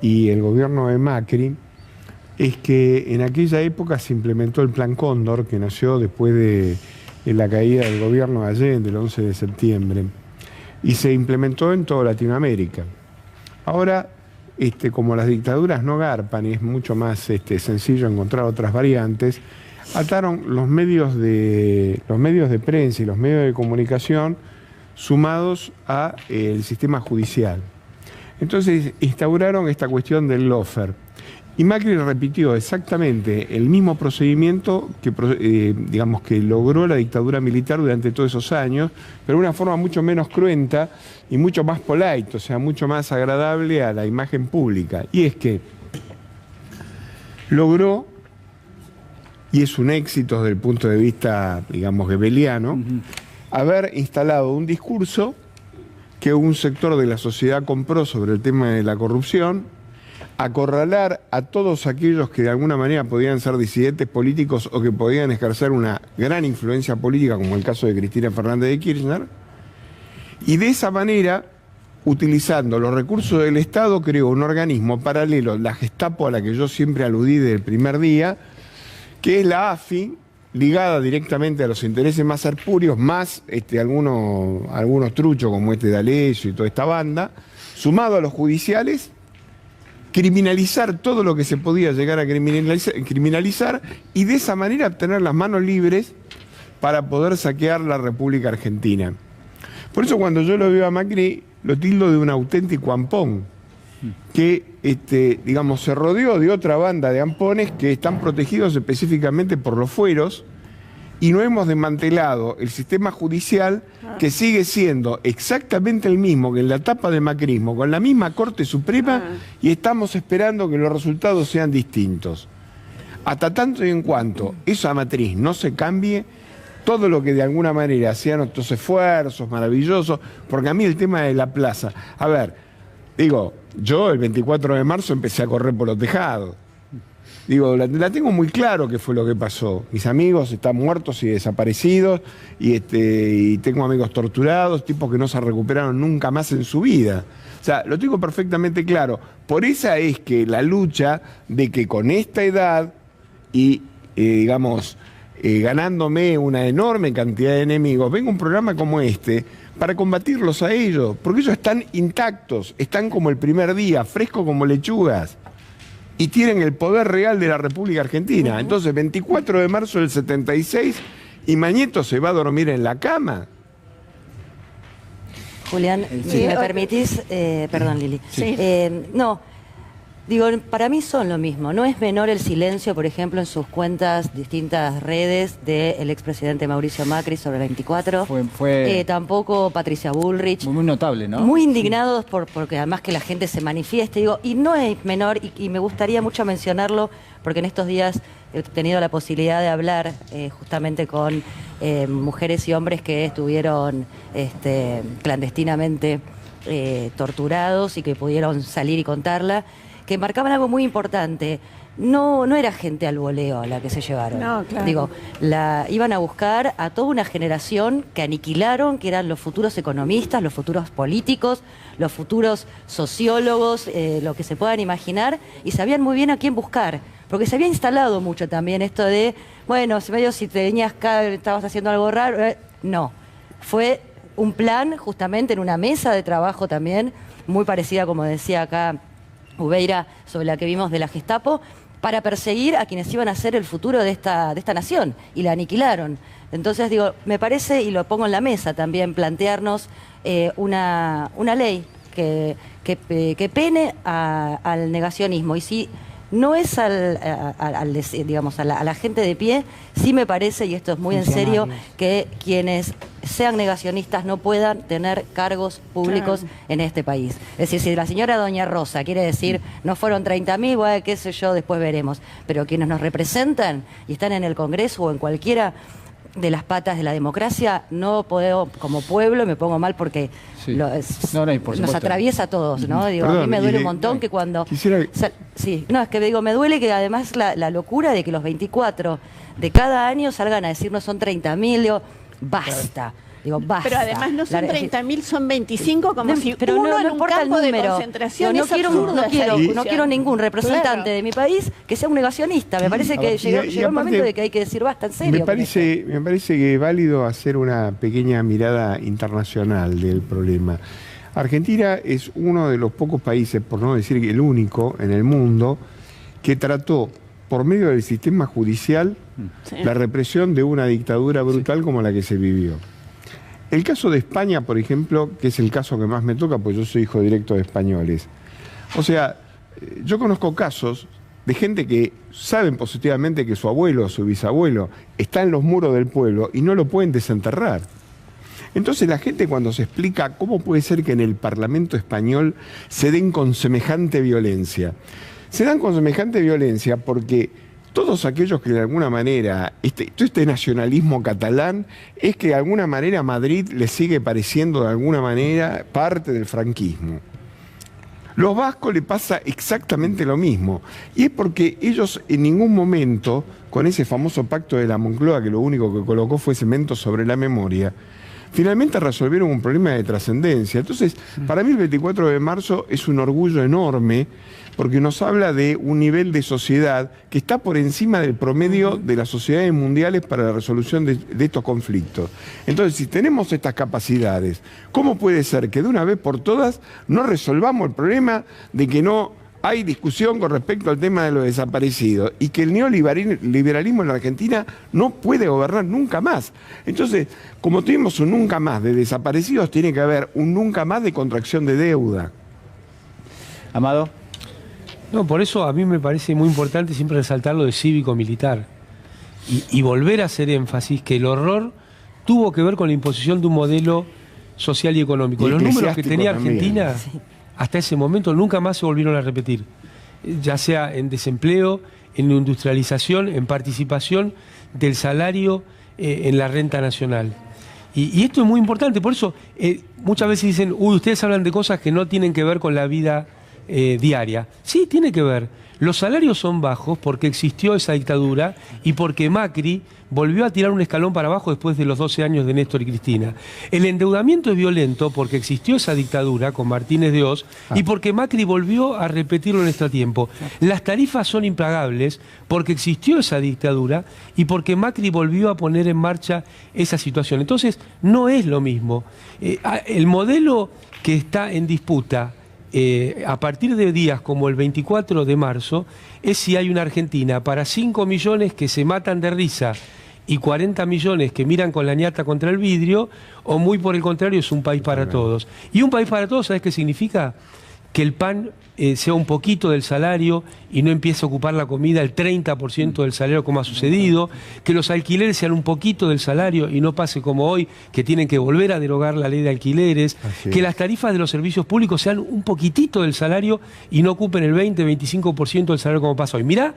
y el gobierno de Macri es que en aquella época se implementó el Plan Cóndor, que nació después de la caída del gobierno de Allende, el 11 de septiembre, y se implementó en toda Latinoamérica. Ahora, como las dictaduras no garpan y es mucho más sencillo encontrar otras variantes, ataron los medios de prensa y los medios de comunicación sumados al sistema judicial. Entonces instauraron esta cuestión del lawfare. Y Macri repitió exactamente el mismo procedimiento que logró la dictadura militar durante todos esos años, pero de una forma mucho menos cruenta y mucho más polite, o sea, mucho más agradable a la imagen pública. Y es que logró, y es un éxito desde el punto de vista, digamos, goebbeliano, haber instalado un discurso que un sector de la sociedad compró sobre el tema de la corrupción, acorralar a todos aquellos que de alguna manera podían ser disidentes políticos o que podían ejercer una gran influencia política, como el caso de Cristina Fernández de Kirchner, y de esa manera, utilizando los recursos del Estado, creó un organismo paralelo, la Gestapo, a la que yo siempre aludí desde el primer día, que es la AFI, ligada directamente a los intereses más arpurios, más algunos truchos como de D'Alessio y toda esta banda, sumado a los judiciales, criminalizar todo lo que se podía llegar a criminalizar y de esa manera tener las manos libres para poder saquear la República Argentina. Por eso cuando yo lo veo a Macri, lo tildo de un auténtico ampón, que se rodeó de otra banda de ampones que están protegidos específicamente por los fueros, y no hemos desmantelado el sistema judicial, que sigue siendo exactamente el mismo que en la etapa de macrismo, con la misma Corte Suprema, y estamos esperando que los resultados sean distintos. Hasta tanto y en cuanto esa matriz no se cambie, todo lo que de alguna manera sean nuestros esfuerzos maravillosos, porque a mí el tema de la plaza, a ver, yo el 24 de marzo empecé a correr por los tejados. La tengo muy claro qué fue lo que pasó. Mis amigos están muertos y desaparecidos, y tengo amigos torturados, tipos que no se recuperaron nunca más en su vida. O sea, lo tengo perfectamente claro. Por esa es que la lucha de que con esta edad y, ganándome una enorme cantidad de enemigos, venga un programa como este para combatirlos a ellos, porque ellos están intactos, están como el primer día, frescos como lechugas, y tienen el poder real de la República Argentina. Entonces, 24 de marzo del 76, y Mañeto se va a dormir en la cama. Julián, si me permitís, perdón, Lili. Sí. Digo, para mí son lo mismo. No es menor el silencio, por ejemplo, en sus cuentas, distintas redes del expresidente Mauricio Macri sobre el 24. Tampoco Patricia Bullrich. Muy notable, ¿no? Muy indignados porque además que la gente se manifieste. Digo, y no es menor, y me gustaría mucho mencionarlo, porque en estos días he tenido la posibilidad de hablar justamente con mujeres y hombres que estuvieron clandestinamente torturados y que pudieron salir y contarla, que marcaban algo muy importante. No era gente al voleo la que se llevaron. No, claro. Digo, iban a buscar a toda una generación que aniquilaron, que eran los futuros economistas, los futuros políticos, los futuros sociólogos, lo que se puedan imaginar, y sabían muy bien a quién buscar. Porque se había instalado mucho también esto de, bueno, si tenías estabas haciendo algo raro. No. Fue un plan justamente en una mesa de trabajo también, muy parecida, como decía acá Ubeira, sobre la que vimos de la Gestapo, para perseguir a quienes iban a ser el futuro de esta nación, y la aniquilaron. Entonces, digo, me parece, y lo pongo en la mesa también, plantearnos una ley que pene al negacionismo. Y si no es a la gente de pie, sí me parece, y esto es muy en serio, que quienes sean negacionistas no puedan tener cargos públicos en este país. Es decir, si la señora Doña Rosa quiere decir, no fueron 30.000, bueno, qué sé yo, después veremos. Pero quienes nos representan y están en el Congreso o en cualquiera de las patas de la democracia, no puedo, como pueblo, me pongo mal porque nos atraviesa a todos, ¿no? Digo, a mí me duele un montón que cuando... es que digo, me duele que además la locura de que los 24 de cada año salgan a decir no son 30.000, digo, basta. Digo, basta. Pero además no son 30.000, son 25, como si pero uno no en un campo de concentración. No quiero ningún representante de mi país que sea un negacionista. Me parece que llegó el momento de que hay que decir basta, en serio. Me parece que es válido hacer una pequeña mirada internacional del problema. Argentina es uno de los pocos países, por no decir que el único en el mundo, que trató por medio del sistema judicial la represión de una dictadura brutal como la que se vivió. El caso de España, por ejemplo, que es el caso que más me toca, pues yo soy hijo directo de españoles. O sea, yo conozco casos de gente que saben positivamente que su abuelo o su bisabuelo está en los muros del pueblo y no lo pueden desenterrar. Entonces la gente, cuando se explica cómo puede ser que en el Parlamento español se den con semejante violencia, se dan con semejante violencia porque todos aquellos que de alguna manera, este nacionalismo catalán, es que de alguna manera Madrid le sigue pareciendo de alguna manera parte del franquismo. Los vascos le pasa exactamente lo mismo, y es porque ellos en ningún momento, con ese famoso pacto de la Moncloa, que lo único que colocó fue cemento sobre la memoria, finalmente resolvieron un problema de trascendencia. Entonces, para mí el 24 de marzo es un orgullo enorme, porque nos habla de un nivel de sociedad que está por encima del promedio de las sociedades mundiales para la resolución de estos conflictos. Entonces, si tenemos estas capacidades, ¿cómo puede ser que de una vez por todas no resolvamos el problema de que no hay discusión con respecto al tema de los desaparecidos y que el neoliberalismo en la Argentina no puede gobernar nunca más? Entonces, como tuvimos un nunca más de desaparecidos, tiene que haber un nunca más de contracción de deuda. Amado. No, por eso a mí me parece muy importante siempre resaltar lo de cívico-militar y volver a hacer énfasis que el horror tuvo que ver con la imposición de un modelo social y económico. Los números que tenía Argentina hasta ese momento nunca más se volvieron a repetir, ya sea en desempleo, en industrialización, en participación del salario en la renta nacional. Y esto es muy importante, por eso muchas veces dicen, uy, ustedes hablan de cosas que no tienen que ver con la vida diaria. Sí, tiene que ver. Los salarios son bajos porque existió esa dictadura y porque Macri volvió a tirar un escalón para abajo después de los 12 años de Néstor y Cristina. El endeudamiento es violento porque existió esa dictadura con Martínez de Oz y porque Macri volvió a repetirlo en este tiempo. Las tarifas son impagables porque existió esa dictadura y porque Macri volvió a poner en marcha esa situación. Entonces, no es lo mismo. El modelo que está en disputa a partir de días como el 24 de marzo, es si hay una Argentina para 5 millones que se matan de risa y 40 millones que miran con la ñata contra el vidrio, o muy por el contrario, es un país para todos. Y un país para todos, ¿sabes qué significa? que el pan sea un poquito del salario y no empiece a ocupar la comida el 30% del salario como ha sucedido, que los alquileres sean un poquito del salario y no pase como hoy, que tienen que volver a derogar la ley de alquileres, que las tarifas de los servicios públicos sean un poquitito del salario y no ocupen el 20-25% del salario como pasa hoy. Mirá,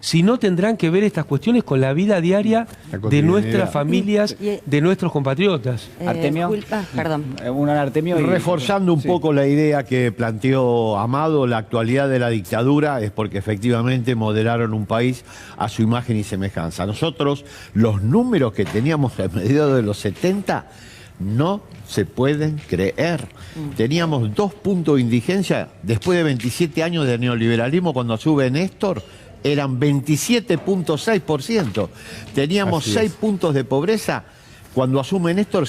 si no tendrán que ver estas cuestiones con la vida diaria de nuestras familias, de nuestros compatriotas. Artemio. Perdón. Artemio Reforzando un poco la idea que planteó Amado, la actualidad de la dictadura es porque efectivamente moderaron un país a su imagen y semejanza. Nosotros, los números que teníamos a mediados de los 70, no se pueden creer. Teníamos 2 puntos de indigencia después de 27 años de neoliberalismo cuando sube Néstor. Eran 27.6%. Teníamos 6 puntos de pobreza cuando asume Néstor.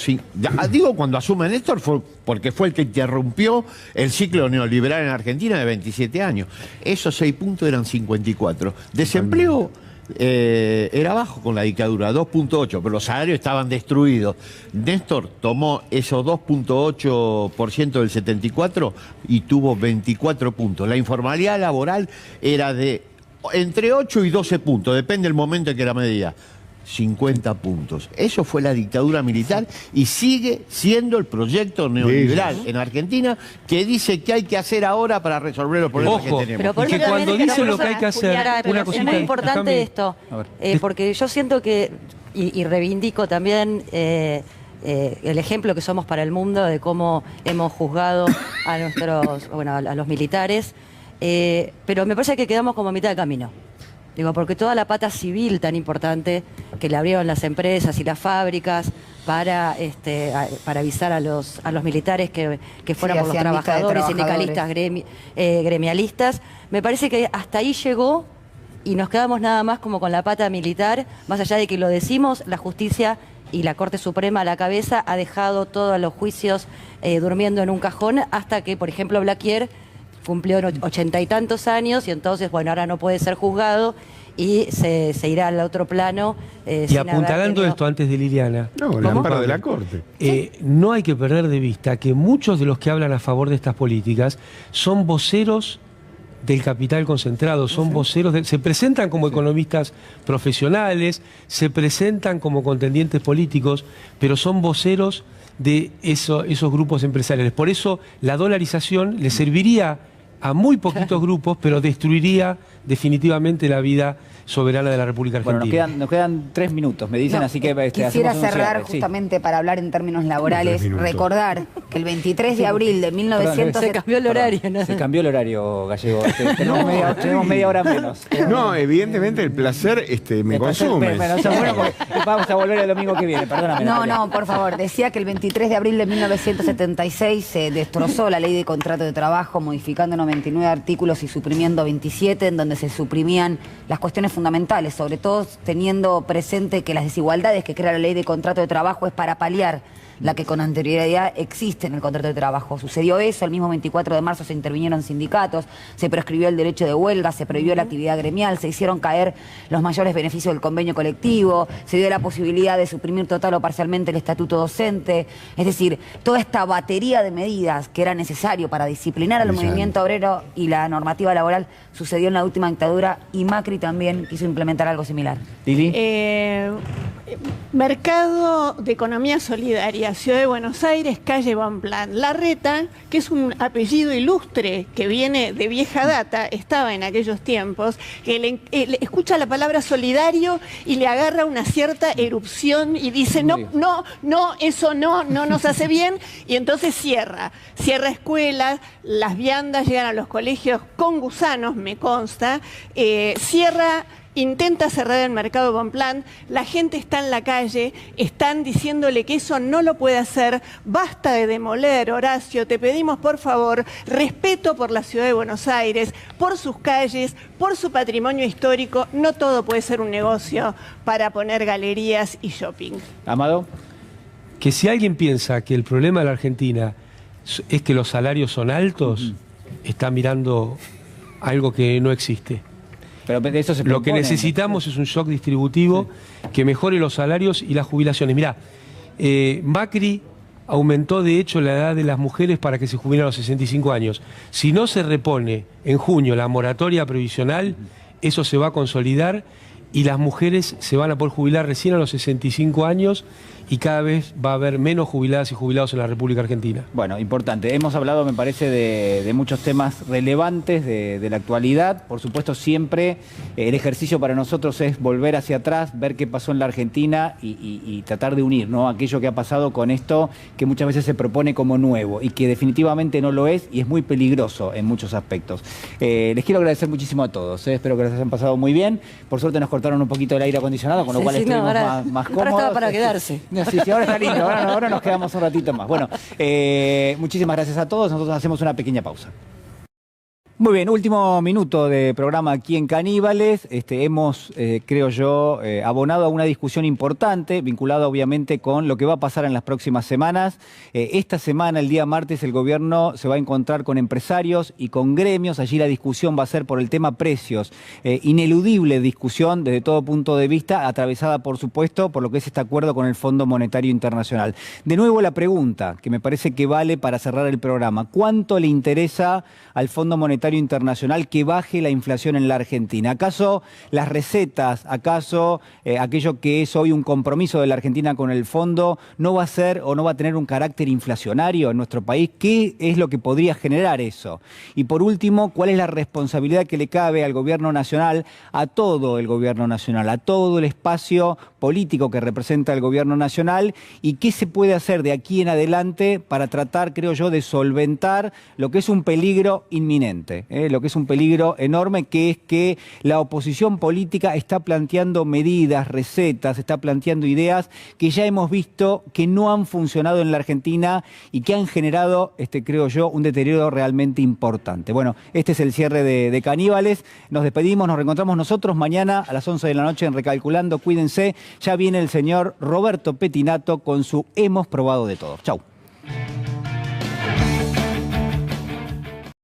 Digo cuando asume Néstor porque fue el que interrumpió el ciclo neoliberal en Argentina de 27 años. Esos 6 puntos eran 54. Desempleo era bajo con la dictadura, 2.8, pero los salarios estaban destruidos. Néstor tomó esos 2.8% del 74 y tuvo 24 puntos. La informalidad laboral era de entre 8 y 12 puntos, depende del momento en que la medida. 50 puntos. Eso fue la dictadura militar y sigue siendo el proyecto neoliberal en Argentina que dice que hay que hacer ahora para resolver los problemas que tenemos. Pero que cuando dicen lo que hay que hacer, una cosita, es muy importante esto, porque yo siento que, y reivindico también el ejemplo que somos para el mundo de cómo hemos juzgado a a los militares, pero me parece que quedamos como a mitad de camino. Digo, porque toda la pata civil tan importante que le abrieron las empresas y las fábricas para avisar a los militares que fueran por los trabajadores, sindicalistas, gremialistas, me parece que hasta ahí llegó y nos quedamos nada más como con la pata militar, más allá de que lo decimos, la justicia y la Corte Suprema a la cabeza ha dejado todos los juicios durmiendo en un cajón hasta que, por ejemplo, Blaquier cumplió 80 y tantos años y entonces, bueno, ahora no puede ser juzgado y se irá al otro plano. Y apuntalando esto antes de Liliana. No, el amparo de la Corte. No hay que perder de vista que muchos de los que hablan a favor de estas políticas son voceros del capital concentrado, son voceros, se presentan como economistas profesionales, se presentan como contendientes políticos, pero son voceros de esos grupos empresariales. Por eso la dolarización le serviría a muy poquitos grupos, pero destruiría definitivamente la vida soberana de la República Argentina. Bueno, nos quedan 3 minutos, me dicen, así que quisiera cerrar justamente para hablar en términos laborales, recordar que el 23 de abril de 1900... Se cambió el horario, ¿no? Se cambió el horario, Gallego. Tenemos media hora menos. No, evidentemente el placer me consume. Vamos a volver el domingo que viene, perdóname. No, por favor. Decía que el 23 de abril de 1976 se destrozó la ley de contrato de trabajo, modificando 99 artículos y suprimiendo 27, en donde se suprimían las cuestiones fundamentales, sobre todo teniendo presente que las desigualdades que crea la ley de contrato de trabajo es para paliar la que con anterioridad existe en el contrato de trabajo. Sucedió eso, el mismo 24 de marzo se intervinieron sindicatos, se proscribió el derecho de huelga, se prohibió la actividad gremial, se hicieron caer los mayores beneficios del convenio colectivo, se dio la posibilidad de suprimir total o parcialmente el estatuto docente, es decir, toda esta batería de medidas que era necesario para disciplinar al movimiento obrero y la normativa laboral sucedió en la última dictadura y Macri también quiso implementar algo similar. ¿Lili? Mercado de Economía Solidaria, Ciudad de Buenos Aires, calle Bonpland. Larreta, que es un apellido ilustre que viene de vieja data, estaba en aquellos tiempos, que escucha la palabra solidario y le agarra una cierta erupción y dice, no, eso no nos hace bien, y entonces cierra escuelas, las viandas llegan a los colegios con gusanos, me consta, intenta cerrar el mercado Bonpland, la gente está en la calle, están diciéndole que eso no lo puede hacer, basta de demoler, Horacio, te pedimos por favor respeto por la Ciudad de Buenos Aires, por sus calles, por su patrimonio histórico, no todo puede ser un negocio para poner galerías y shopping. Amado. Que si alguien piensa que el problema de la Argentina es que los salarios son altos, está mirando algo que no existe. Pero de eso lo que necesitamos es un shock distributivo que mejore los salarios y las jubilaciones. Mirá, Macri aumentó de hecho la edad de las mujeres para que se jubilen a los 65 años. Si no se repone en junio la moratoria previsional, eso se va a consolidar y las mujeres se van a poder jubilar recién a los 65 años y cada vez va a haber menos jubiladas y jubilados en la República Argentina. Bueno, importante. Hemos hablado, me parece, de muchos temas relevantes de la actualidad. Por supuesto, siempre el ejercicio para nosotros es volver hacia atrás, ver qué pasó en la Argentina y tratar de unir, ¿no?, aquello que ha pasado con esto que muchas veces se propone como nuevo y que definitivamente no lo es y es muy peligroso en muchos aspectos. Les quiero agradecer muchísimo a todos. Espero que les hayan pasado muy bien. Por suerte nos cortaron un poquito el aire acondicionado, con lo cual estuvimos más cómodos. Ahora estaba para quedarse. Sí, ahora está lindo, ahora nos quedamos un ratito más. Bueno, muchísimas gracias a todos, nosotros hacemos una pequeña pausa. Muy bien, último minuto de programa aquí en Caníbales. Hemos, creo yo, abonado a una discusión importante, vinculada obviamente con lo que va a pasar en las próximas semanas. Esta semana, el día martes, el gobierno se va a encontrar con empresarios y con gremios. Allí la discusión va a ser por el tema precios. Ineludible discusión desde todo punto de vista, atravesada, por supuesto, por lo que es este acuerdo con el Fondo Monetario Internacional. De nuevo la pregunta, que me parece que vale para cerrar el programa. ¿Cuánto le interesa al Fondo Monetario Internacional que baje la inflación en la Argentina? ¿Acaso las recetas, acaso aquello que es hoy un compromiso de la Argentina con el fondo no va a ser o no va a tener un carácter inflacionario en nuestro país? ¿Qué es lo que podría generar eso? Y por último, ¿cuál es la responsabilidad que le cabe al gobierno nacional, a todo el gobierno nacional, a todo el espacio político que representa el gobierno nacional? ¿Y qué se puede hacer de aquí en adelante para tratar, creo yo, de solventar lo que es un peligro inminente? Lo que es un peligro enorme, que es que la oposición política está planteando medidas, recetas, está planteando ideas que ya hemos visto que no han funcionado en la Argentina y que han generado, creo yo, un deterioro realmente importante. Bueno, este es el cierre de Caníbales. Nos despedimos, nos reencontramos nosotros mañana a las 11 de la noche en Recalculando. Cuídense, ya viene el señor Roberto Petinato con su Hemos Probado de Todo. Chau.